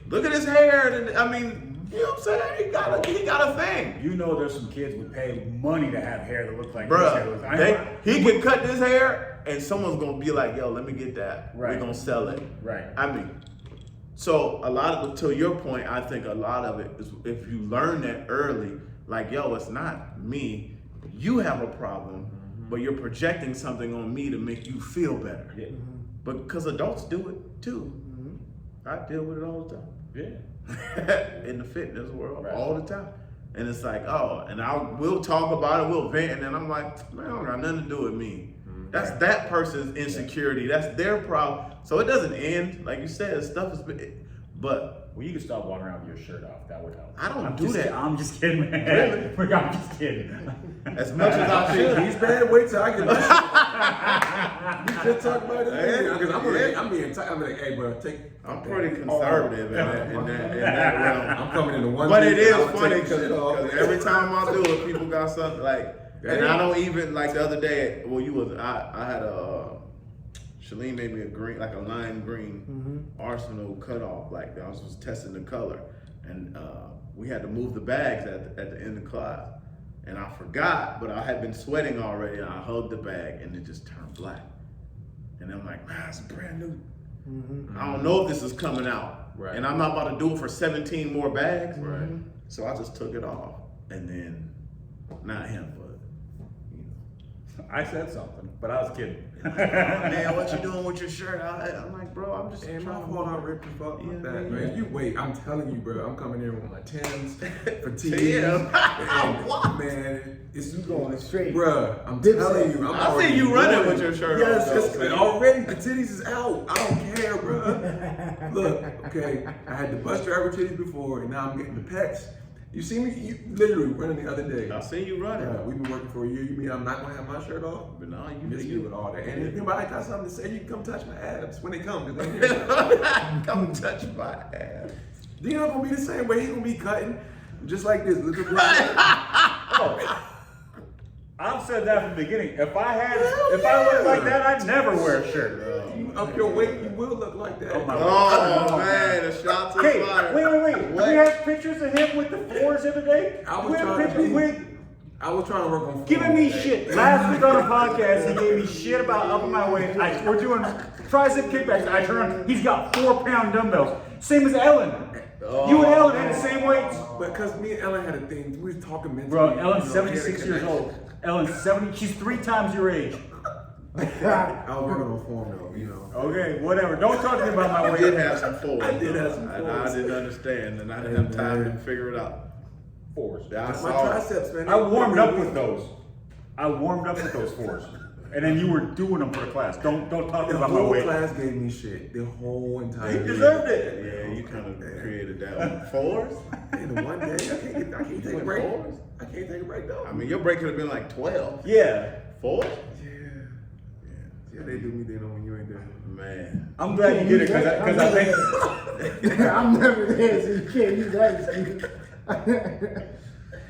Look at his hair, and I mean, you know what I'm saying? He got a thing. You know, there's some kids would pay money to have hair that look like Bruh, he can cut this hair, and someone's gonna be like, yo, let me get that. Right. We're gonna sell it. Right. I mean, so a lot of, to your point, I think a lot of it is if you learn that early, like, yo, it's not me. You have a problem, but you're projecting something on me to make you feel better. Yeah. But because adults do it too. I deal with it all the time. Yeah. In the fitness world, Right. all the time. And it's like, oh, and we'll talk about it, we'll vent, and then I'm like, man, I don't got nothing to do with me. That's that person's insecurity. That's their problem. So it doesn't end, like you said, stuff is, but Well, you can stop walking around with your shirt off. That would help. I don't do that. I'm just kidding, man. Really? I'm just kidding. as much as I should. He's bad. Wait till I get my shit. You should talk about it. Because I'm being tight. I'm like, hey, bro, I'm pretty conservative in that realm. I'm coming into one. But thing it is and I'm funny taking shit off. because every time I do it, people got something like, and I don't even, like the other day, well, I had Shalene made me a green, like a lime green Arsenal cutoff, like I was just testing the color. And we had to move the bags at the end of class. And I forgot, but I had been sweating already, and I hugged the bag, and it just turned black. And I'm like, man, it's brand new. I don't know if this is coming out. Right. And I'm not about to do it for 17 more bags. Right. So I just took it off. And then, not him, but, you know. I said something, but I was kidding. Man, what you doing with your shirt? I'm like, bro, I'm just And trying my to phone I ripped the fuck like that, man. man. You wait, I'm telling you, bro. I'm coming here with my Timbs, fatigues, Tim. and man, it's You going straight. Bruh, I'm Dipset. telling you, I'm I see already you running doing with your shirt yes, off, Yes, though. already the titties is out. I don't care, bruh. Look, okay, I had the bus driver titties before, and now I'm getting the pecs. You see me? You literally running the other day. I see you running. We've been working for a year. You mean I'm not gonna have my shirt off? But no, You miss me with all that. And if anybody got something to say, you can come touch my abs when they come. 'Cause they Come touch my ass. Dino gonna be the same way. He gonna be cutting just like this. Look at Oh, I've said that from the beginning. If I look like that, I'd never wear a shirt. you up your weight, you will look like that. Oh my Oh man, the shots are Hey, fired. wait. What? We have pictures of him with the fours the other day. I was We have trying to pictures be- with I was trying to work on giving me shit. Last week on a podcast, he gave me shit about upping my weight. We're doing tricep kickbacks. I turn on, he's got 4-pound dumbbells. Same as Ellen. You and Ellen had the same weights. But because me and Ellen had a thing, we was talking mentally. Bro, you Ellen's know, we had a 76 years connection. old. Ellen's 70, she's 3 times your age. I was working on form though, you know. Okay, whatever. Don't talk to me about my I weight. did have some fours. I did have some And fours. I didn't understand, and I didn't have time to figure it out. Fours. Yeah, I My saw it. triceps, man. I warmed up with those. I warmed up with those fours. And then you were doing them for the class. Don't talk to me The about my whole weight. class gave me shit. The whole entire He day. deserved it. Yeah, you kind of created that one. Fours? In one day, I can't take a break. I can't take a break though. I mean, your break could have been like 12. Yeah. Fours? Yeah, they do me there when you ain't there. Man. I'm glad you did it because I think I'm never there, so you can't use that excuse.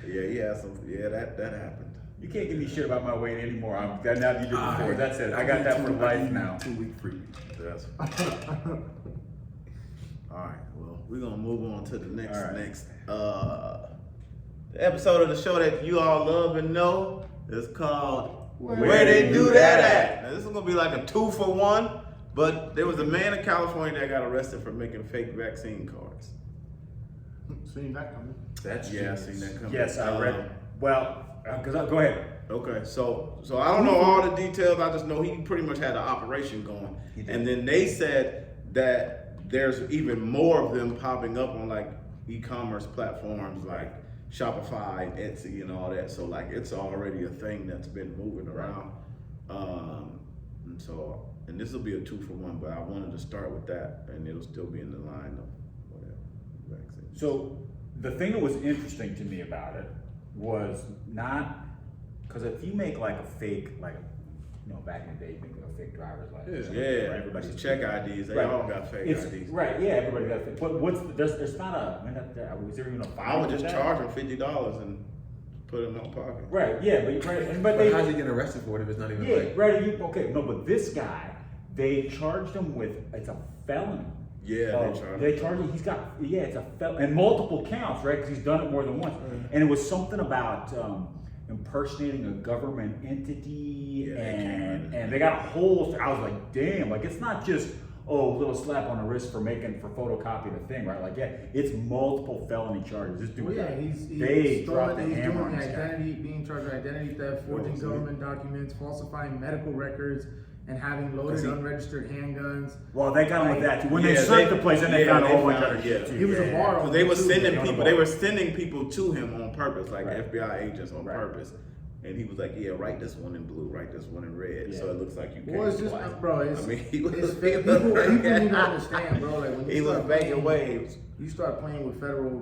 Yeah, that happened. you can't give me shit about my weight anymore. I'm glad now you did it before. That's it. I got that for life now. 2 week free. That's all right. Well, we're gonna move on to the next episode of the show that you all love and know. It's called Where They Do That At. Now, this is gonna be like a 2-for-1, but there was a man in California that got arrested for making fake vaccine cards. Seen that coming. That's Yeah, I seen that coming. Yes, I read. Well, go ahead. Okay, so I don't know all the details. I just know he pretty much had an operation going, and then they said that there's even more of them popping up on like e-commerce platforms like Shopify, Etsy, and all that. So like it's already a thing that's been moving around. And this will be a 2-for-1, but I wanted to start with that, and it'll still be in the line of whatever vaccine. So the thing that was interesting to me about it was not because if you make like a fake, like back in the day, you make a fake driver's license. Yeah, everybody's check IDs. They Right. all got fake It's, IDs. right, yeah, everybody got fake. But there's not a, is there even a fine? I would for just that? charge them $50 and put it in my pocket. Right, yeah, but But they how's he getting arrested for it if it's not even yeah, like? right. But this guy, they charged him with it's a felony. Yeah, They charged him. He's got it's a felony and multiple counts, right? Because he's done it more than once. And it was something about impersonating a government entity, Yeah, and they got a whole. I was like, damn, like it's not just a little slap on the wrist for photocopying the thing, right? Like it's multiple felony charges. This dude, Well, yeah, he's they dropped the he's hammer on doing this guy. identity, being charged with identity theft, forging government documents, falsifying medical records, and having loaded unregistered handguns. Well, they got him with that too. When they Yeah, searched the place, then they found a whole bunch of found- other shit too. He was a bar Because owner, they were too. sending Yeah, people. on They the were sending people to him on purpose, like Right. FBI agents on Right. purpose. And he was like, "Yeah, write this one in blue, write this one in red, so Yeah. it looks like you." Well, it's just, twice." bro, it's, I mean, he was it's people need to understand, bro. Like when you He was start making playing, waves. you start playing with federal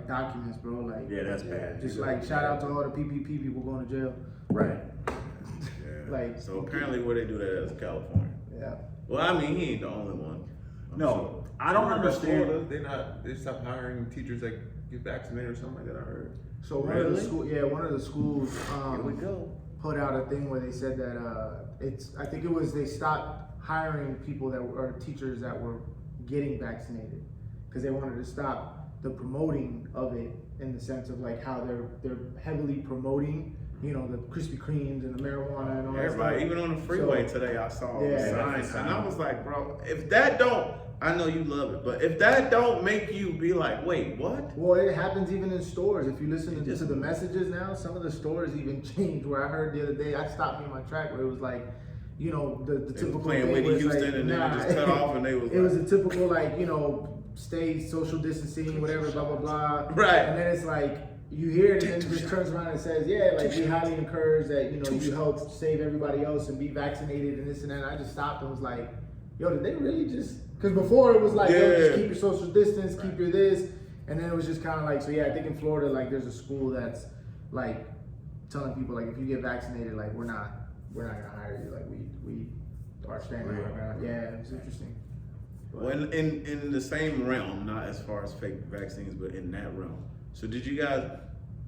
documents, bro. Like Yeah, that's bad. just like shout out to all the PPP people going to jail. Right. Yeah. Like- so apparently, where they do that is California. Yeah. Well, I mean, he ain't the only one. I'm No, sure. I don't understand. Florida, they stopped hiring teachers that get vaccinated or something like that. I heard. So one of the Really? one of the schools Here we go. put out a thing where they said that I think it was they stopped hiring people or teachers that were getting vaccinated because they wanted to stop the promoting of it in the sense of like how they're heavily promoting, the Krispy Kremes and the marijuana and all that Everybody, stuff. even on the freeway today, I saw Yeah. signs, and I was like, bro, if that don't I know you love it, but if that don't make you be like, wait, what? Well, it happens even in stores. If you listen to the messages now, some of the stores even change. Where I heard the other day, I stopped me in my track where it was like, you know, the They typical was playing thing Whitney was Houston like, and then it just cut off and they was it was a typical like, you know, stay social distancing, whatever, blah blah blah. Right. And then it's like you hear it and then it just turns around and says, yeah, like we highly encourage that, you know, you help save everybody else and be vaccinated and this and that. And I just stopped and was like, yo, did they really just? Because before it was like, yo, just keep your social distance, keep your this, and then it was just kind of like, so yeah, I think in Florida, like there's a school that's like telling people like, if you get vaccinated, like we're not gonna hire you, like we are standing around. Yeah, it's interesting. Well, in the same realm, not as far as fake vaccines, but in that realm. So did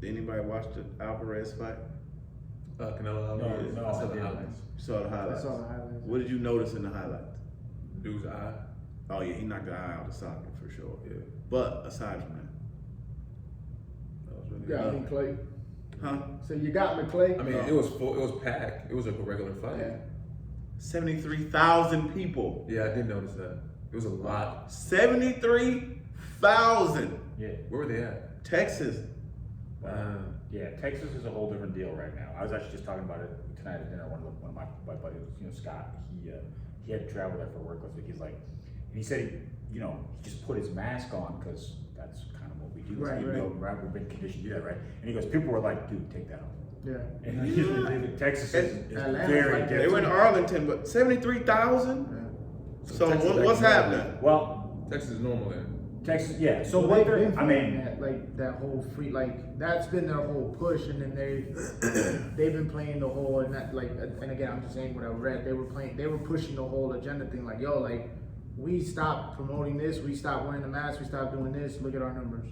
anybody watch the Alvarez fight? Canelo Alvarez. No, I saw I the didn't. highlights. You saw the highlights. I saw the highlights. What did you notice in the highlights? Dude's eye. Oh yeah, he knocked the eye out of the socket for sure. Yeah. But aside from That was really You got good. me, Clay. that, huh? So you got me, Clay. I mean, it was full. It was packed. It was a regular fight. Yeah. 73,000 people. Yeah, I did notice that. It was a lot. 73,000. Yeah. Where were they at? Texas. Yeah, Texas is a whole different deal right now. I was actually just talking about it tonight at dinner. One of my buddies, you know, Scott, he had to travel there for work. He's like, and he said, he just put his mask on because that's kind of what we do. Right, You right. know, we've been conditioned to do that, right? And he goes, people were like, dude, take that off. Yeah. And Texas is Atlanta's very like that. They were in different. Arlington, but 73,000? Yeah. So Texas what's like happening? Well, Texas is normal there. Texas, yeah. So Well, what they've they're, been I mean, that, like that whole free, like that's been their whole push, and then they've been playing the whole, and that like, and again, I'm just saying what I read. They were pushing the whole agenda thing, like, yo, like we stopped promoting this, we stopped wearing the mask, we stopped doing this. Look at our numbers,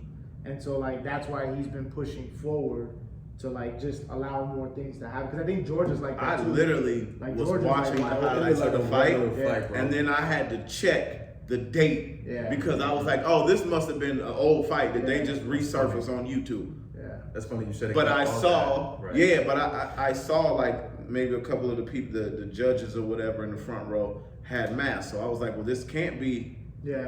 and so like that's why he's been pushing forward to like just allow more things to happen. Because I think Georgia's like that I too. literally Like, was Georgia's watching like, the wow, highlights of the fight, Yeah. and then I had to check the date Yeah. because I was like, oh, this must have been an old fight that they Yeah. just resurfaced on YouTube. Yeah. That's funny you said it. But I all saw, that. Right. yeah, but I saw like maybe a couple of the people, the judges or whatever in the front row had masks. So I was like, well, this can't be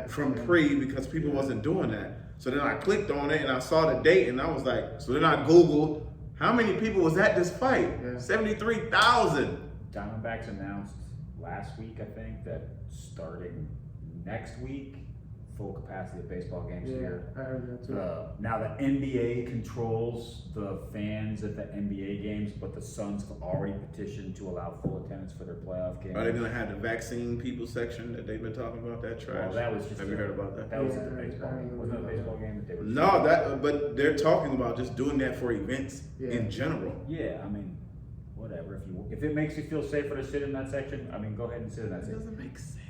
from pre because people wasn't doing that. So then I clicked on it and I saw the date and I was like, so then I Googled how many people was at this fight? Yeah. 73,000. Diamondbacks announced last week, I think, that starting next week, full capacity of baseball games Yeah, here. I heard that too. Now the NBA controls the fans at the NBA games, but the Suns have already petitioned to allow full attendance for their playoff games. Are they gonna have the vaccine people section that they've been talking about? That trash. Well, that was just. Have you heard about that? That was at the Yeah, baseball I game. heard Wasn't it a about baseball game that they were? No, but they're talking about just doing that for events Yeah. in general. Yeah, I mean, whatever. If it makes you feel safer to sit in that section, I mean, go ahead and sit in that section. doesn't make sense.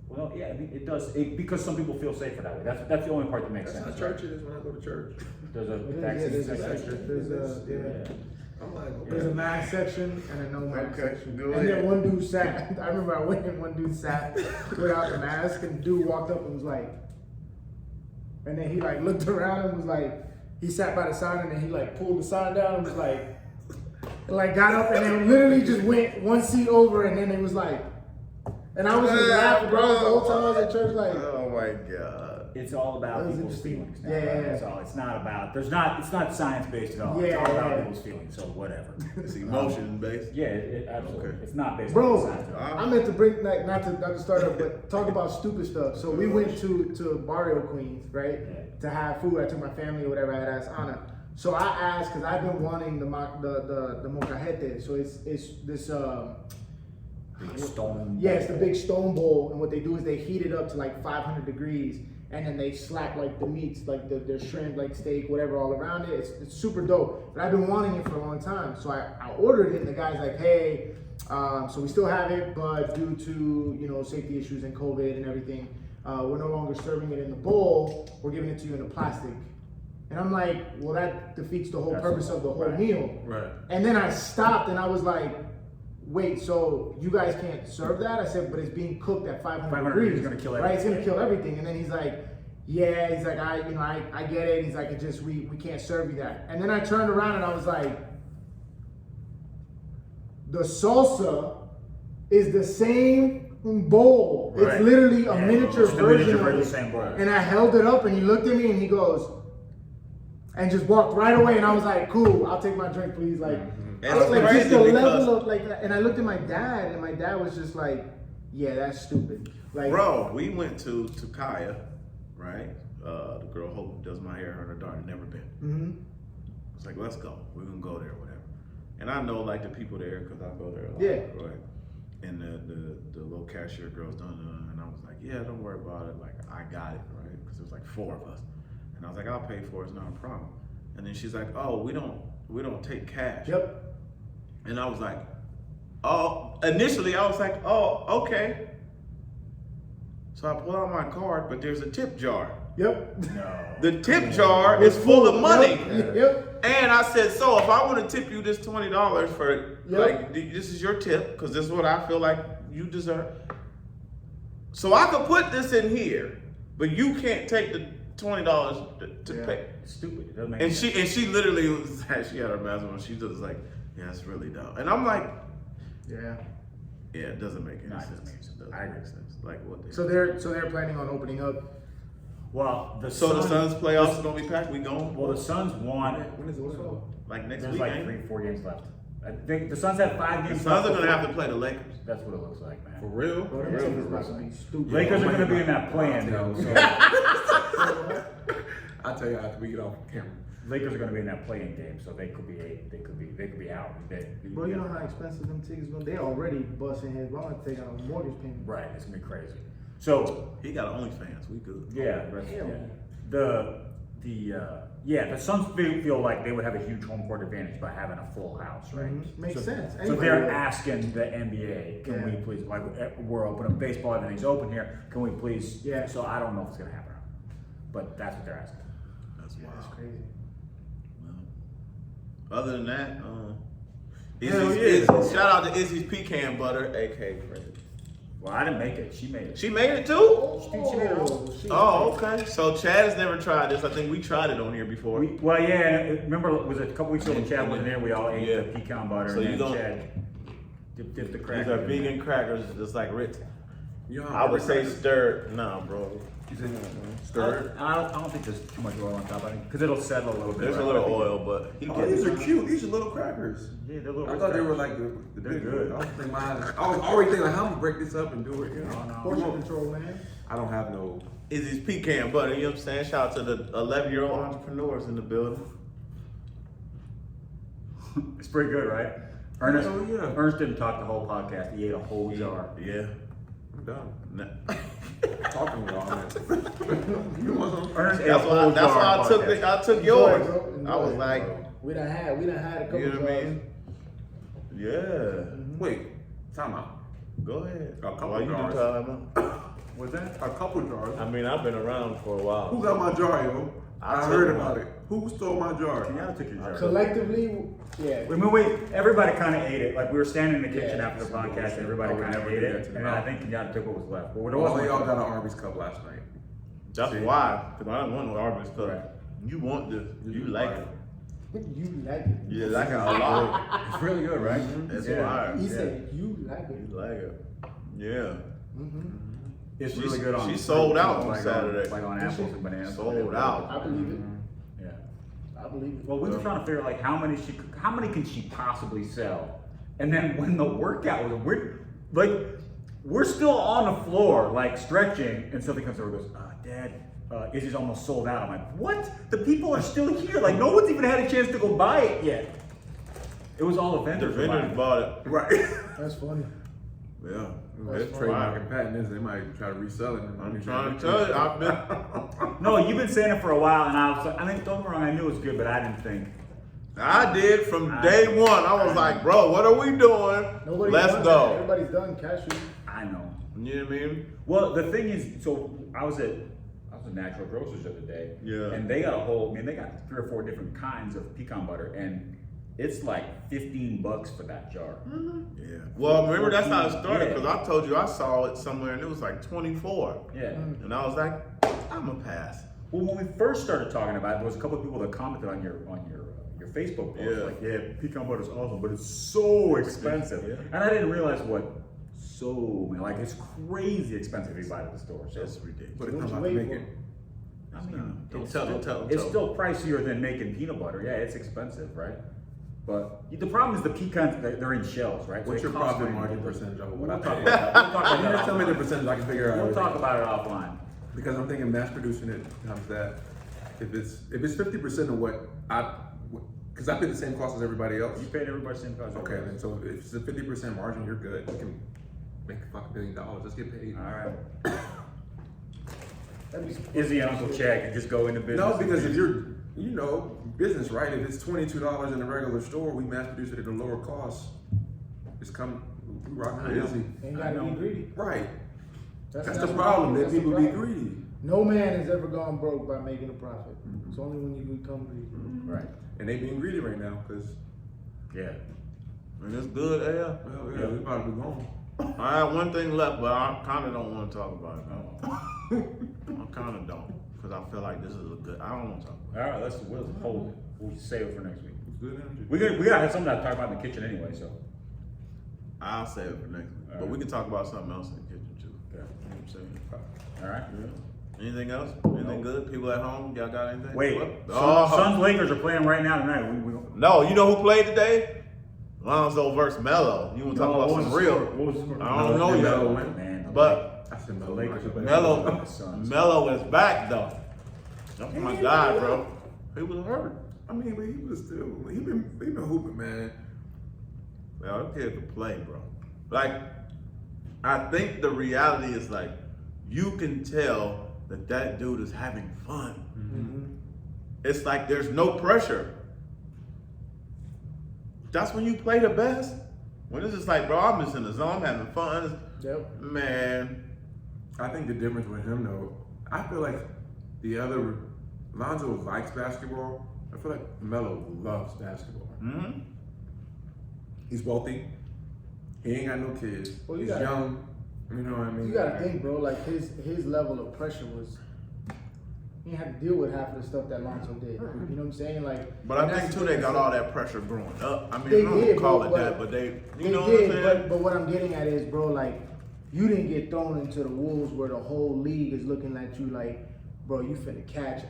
Well, yeah, I mean, it does, because some people feel safer that way. That's the only part that makes That's sense. how church is when I go to church. There's a It is, vaccine there's a section. section. There's a Yeah. I'm like, okay. There's a mask section and a no mask Okay, section. go And ahead. then one dude sat. I remember I went and one dude sat without the mask, and the dude walked up and was like, and then he like looked around and was like, he sat by the sign and then he like pulled the sign down and was like got up and then literally just went one seat over and then it was like, and I was just laughing, bro. The whole time I was at church, like, Oh my God. It's all about That was people's interesting. feelings now. Yeah, right? yeah, That's yeah. all. It's not about, it's not science based at all. Yeah, It's all about yeah. people's feelings, so whatever. It's emotion based. Yeah, it absolutely. Okay. It's not based on bro, science at all. I meant to bring like not to start up, but talk about stupid stuff. So we went to Barrio Queens, right, to have food. I took my family or whatever. I had asked Anna. So I asked because I've been wanting the molcajete. So it's this Big stone. yeah, it's the big stone bowl, and what they do is they heat it up to like 500 degrees, and then they slap like the meats, like their shrimp, like steak, whatever, all around it. It's super dope. But I've been wanting it for a long time, so I ordered it, and the guy's like, hey, so we still have it, but due to safety issues and COVID and everything, we're no longer serving it in the bowl. We're giving it to you in a plastic. And I'm like, well, that defeats the whole That's purpose of the whole right. meal. Right. And then I stopped and I was like, wait, so you guys can't serve that? I said, but it's being cooked at 500 500 degrees. is gonna kill Right, it's gonna everything. kill everything. And then he's like, yeah, he's like, I get it. He's like, we can't serve you that. And then I turned around and I was like, the salsa is the same bowl. Right. It's literally a Yeah, miniature it's the version miniature of version it. of the same bowl. And I held it up, and he looked at me, and he goes, and just walked right away. And I was like, "Cool, I'll take my drink, please." Like, And I was it's like, just crazy the because- level of like that. And I looked at my dad, and my dad was just like, "Yeah, that's stupid." Like, Bro, we went to Kaya, right? The girl who does my hair, her and her daughter never been. mm-hmm. It's like, let's go. We're gonna go there, whatever. And I know like the people there because I go there a lot. Yeah. Right. And the little cashier girl's done, and I was like, yeah, don't worry about it. Like I got it, right? Because there was like 4 of us, and I was like, I'll pay for it. It's not a problem. And then she's like, oh, we don't take cash. Yep. And I was like, oh. Initially, I was like, oh, okay. So I pull out my card, but there's a tip jar. Yep. No. The tip jar is full of money. Yep. And I said, so if I want to tip you this $20 for, Yep. like, this is your tip, because this is what I feel like you deserve. So I could put this in here, but you can't take the $20 to pay. It's stupid. It doesn't make And sense. she literally was, she had her mask on. She just was like, yeah, it's really dumb. And I'm like, Yeah. yeah, it doesn't make any No, it sense. doesn't make sense. It doesn't I agree. make sense. Like what they. So they're planning on opening up. Well, the So the Suns, Suns playoffs is gonna be packed. We going? well, the Suns won. When is it? What's up? Like next There's week. like ain't it? 3-4 games left. I think the Suns have 5 The games. Suns left are gonna before- have to play the Lakers. That's what it looks like, man. For real? Bro, For them real? tickets about to be stupid. Lakers are gonna be in that play-in though. So I'll tell you after we get off camera. Lakers are gonna be in that play-in game, so they could be out. Bro, you know how expensive them tickets gonna? They already busting heads. But I'm gonna take out a mortgage payment. Right, it's gonna be crazy. So He got OnlyFans. We good. yeah, the Suns feel like they would have a huge home court advantage by having a full house, right? Makes so, sense. So Anybody they're would. asking the NBA, can we please, like, we're open up baseball, everything's open here, can we please? Yeah. So I don't know if it's gonna happen, but that's what they're asking. That's Yeah, wild. that's crazy. Other than that, Hell Izzy's, yeah. shout out to Izzy's pecan butter, aka Fred. Well, I didn't make it. She made it. She made it too. She made it all. Oh, okay. So Chad has never tried this. I think we tried it on here before. Well, yeah. Remember, it was a couple weeks ago when Chad was there. We all ate Yeah. the pecan butter, So you and then don't- Chad dipped the These cracker. are in vegan crackers, just like Ritz. You know I would say stirred. Nah, bro. You said Stirred. I don't think there's too much oil on top. I think because it'll settle a little bit. There's a right? little I think- oil, but he Oh, gets these it. are cute. These are little crackers. Yeah, they're little. I thought they were like the They're big good. ones. I was already thinking like, how I'm gonna break this up and do it. You know? No. Portion control, man. I don't have no. Izzy's pecan butter. You know what I'm saying? Shout out to the 11-year-old entrepreneurs in the building. It's pretty good, right? Ernest, Oh, yeah. Ernest didn't talk the whole podcast. He ate a whole jar. Yeah. I'm done. Nah. Talking to y'all, man. You want some? Ernest ate That's a why. whole That's jar. why I took podcast. it. I took Enjoy yours. it, bro. Enjoy I was it, like, We done had a couple you know what I jars. mean? Yeah. Wait, time out. Go ahead. A couple Why you do jars. time out? What's that? A couple jars. I mean, I've been around for a while. Who got my jar, yo? I took heard mine. about it. Who stole my jar? Kenyatta took your jar. Collectively, yeah. Everybody kind of ate it. Like we were standing in the kitchen Yeah. after the podcast, and everybody Oh, we kind of never ate did it. that And today. I think Kenyatta took what was left. But there All wasn't y'all much. got an Arby's cup last night. That's why. Because I don't want no Arby's cup. Right. You want this. You like it. You like it. You like it a lot. It's really good, right? That's Yeah. why. He said you like it. You like it. Yeah. It's She's- really good on. she sold out on like Saturday. like on apples and bananas. Sold out. I believe it. Yeah. I believe it. Well, we were trying to figure out like how many can she possibly sell, and then when the workout was, we're still on the floor like stretching, and something comes over and goes, Dad, Izzy's almost sold out. I'm like, what? The people are still here. Like no one's even had a chance to go buy it yet. It was all the The vendors. were vendors buying it. bought it. Right. That's funny. Yeah. That's It's Trademark fire. and patent this, they might try to resell it. I'm trying to tell you, I've been. No, you've been saying it for a while, and I was like, I think don't get me wrong, I knew it was good, but I didn't think. I did from day one. I was like, bro, what are we doing? Nobody's Let's done go. that. Everybody's done cashew. I know. You know what I mean? Well, the thing is, so I was at Natural Grocers the other day. Yeah. And they got they got 3 or 4 different kinds of pecan butter, and it's like $15 for that jar. Yeah. Well, remember that's how it started Yeah. because I told you I saw it somewhere and it was like 24. Yeah. And I was like, I'm going to pass. Well, when we first started talking about it, there was a couple of people that commented on your Facebook post, Yeah. like, yeah, pecan butter is awesome, but it's so expensive. Yeah. And I didn't realize what so many. Like, it's crazy expensive if you buy it at the store. So. That's ridiculous. But it What comes you out to waiting make it. I mean, Don't tell. it's still pricier than making peanut butter. Yeah, it's expensive, right? But the problem is the pecans, they're in shells, right? So What's it your costs profit money. margin percentage of We'll what talk I about pay? that. We'll talk about You that just tell me the offline. percentage, I can figure out. We'll everything. talk about it offline. Because I'm thinking mass producing it times that. If it's 50% of what because I pay the same cost as everybody else. You paid everybody the same cost. Okay, then so if it's a 50% margin, you're good. You can make a fucking $1 billion. Let's get paid. All right. That'd be Izzy and Uncle Chad can just go into business. No, because if you're, business, right? If it's $22 in a regular store, we mass produce it at a lower cost. We rock crazy. Ain't gotta be greedy. Right. That's the the problem. That That's the people be problem. greedy. No man has ever gone broke by making a profit. It's only when you become greedy. Right. And they being greedy right now because, Yeah. And it's good, yeah. well, yeah, we about to be gone. I have one thing left, but I kind of don't want to talk about it. I kind of don't, because I feel like this is a good. I don't want to talk about All right, we'll hold it. We'll save it for next week. It's good energy. We gotta have something to talk about in the kitchen anyway, so. it. I'll save it for next week, but All we right. can talk about something else in the kitchen too. Okay. You know what I'm saying? All right. Anything else? Anything good? People at home, y'all got anything? Wait, Oh. Suns Lakers are playing right now tonight. No, you know who played today? Lonzo versus Melo. You want to talk about some real? I don't know Melo yet. win. Man, But I said the Melo. Lakers are better. Melo is back though. Oh my God, bro. He was hurt. I mean, but he was still, he been hooping, man. Well, that kid can play, bro. Like, I think the reality is like, you can tell that dude is having fun. It's like there's no pressure. That's when you play the best. When it's just like, bro, I'm just in the zone, I'm having fun. Yep. Man, I think the difference with him though, I feel like the other, Lonzo likes basketball. I feel like Melo loves basketball. mm-hmm. He's wealthy. He ain't got no kids. Well, you He's gotta- young. You know what I mean? You gotta think, bro. Like his level of pressure was. He had to deal with half of the stuff that Lonzo did. You know what I'm saying? Like, But and I that's think the too, they thing, got it's all like- that pressure growing up. I mean, They I don't did, call bro, it but that, but they They know did, what I'm saying? but what I'm getting at is, bro, like, you didn't get thrown into the wolves where the whole league is looking at you like, bro, you finna catch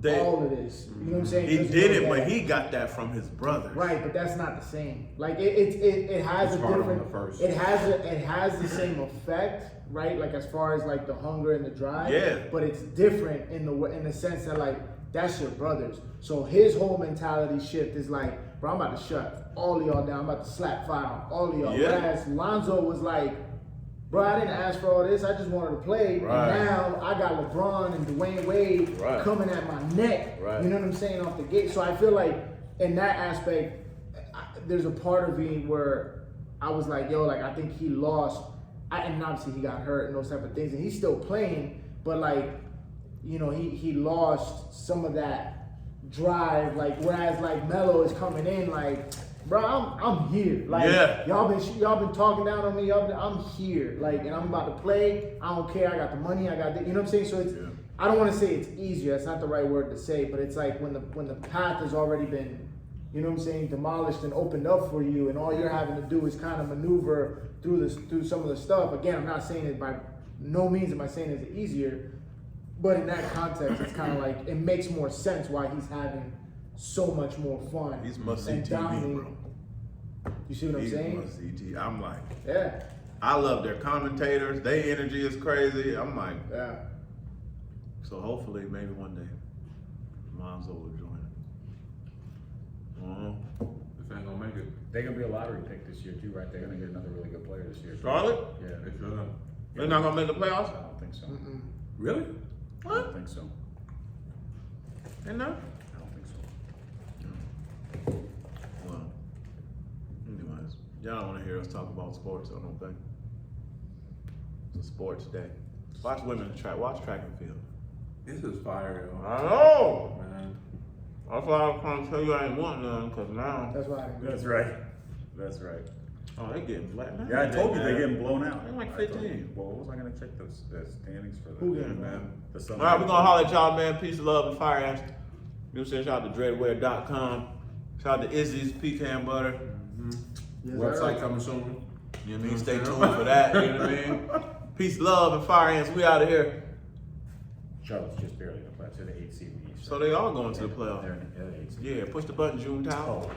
all of this. You know what I'm saying? He Just did know it, but that- he got that from his brother. Right, but that's not the same. Like it has It's a harder on different. the first. It has the same effect, right? Like as far as like the hunger and the drive. Yeah. But it's different in the sense that like that's your brothers. So his whole mentality shift is like, bro, I'm about to shut all of y'all down. I'm about to slap fire on all of y'all. Yeah. Whereas Lonzo was like, bro, I didn't ask for all this. I just wanted to play. Right. And now I got LeBron and Dwayne Wade Right. coming at my neck. Right. You know what I'm saying, off the gate. So I feel like in that aspect, there's a part of me where I was like, yo, like I think he lost. And obviously he got hurt and those type of things, and he's still playing. But like, you know, he lost some of that drive. Like whereas like Melo is coming in like, bro, I'm here. Like Yeah. y'all been talking down on me. I'm here. Like, and I'm about to play. I don't care. I got the money. I got the, you know what I'm saying. So it's. Yeah. I don't want to say it's easier. That's not the right word to say. But it's like when the path has already been, you know what I'm saying, demolished and opened up for you, and all you're having to do is kind of maneuver through some of the stuff. Again, I'm not saying it by no means am I saying it's easier, but in that context, it's kind of like it makes more sense why he's having so much more fun. He's must see and TV, dominating. bro. You see what I'm He's saying? must see TV. I'm like, Yeah, I love their commentators. Their energy is crazy. I'm like, yeah. so hopefully, maybe one day, Lonzo will join it. This ain't gonna make it. They're gonna be a lottery pick this year too, right? They're gonna get another really good player this year. Charlotte? Yeah. They should have. They're not gonna make the I playoffs. don't think so. Mm-mm. Really? I don't think so. They're not. I don't think so. Well, anyways, y'all don't want to hear us talk about sports. I don't think it's a sports day. Watch women's track. Watch track and field. This is fire, yo. I know. Man. That's why I was trying to tell you I ain't want none, cause now, That's why. That's right. That's right. oh, they getting flat. Yeah, I told you they're getting blown out. They're like I told you. 15. Well, what was I gonna check the standings for the? Who Yeah, getting man. The Suns. All right, we're gonna holler at y'all, man. Peace, love, and fire ass. You know, shout out to dreadwear.com. Shout out to Izzy's Pecan Butter. Yes, Website sir. coming soon. You know what I mean? Stay tuned for that. You know what I mean? Peace, love, and fire ants. We out of here. Charlotte's just barely going to the 8th seed. So they all going to the playoff. They're in the 8th seed. Yeah, push the button, June Town. Oh.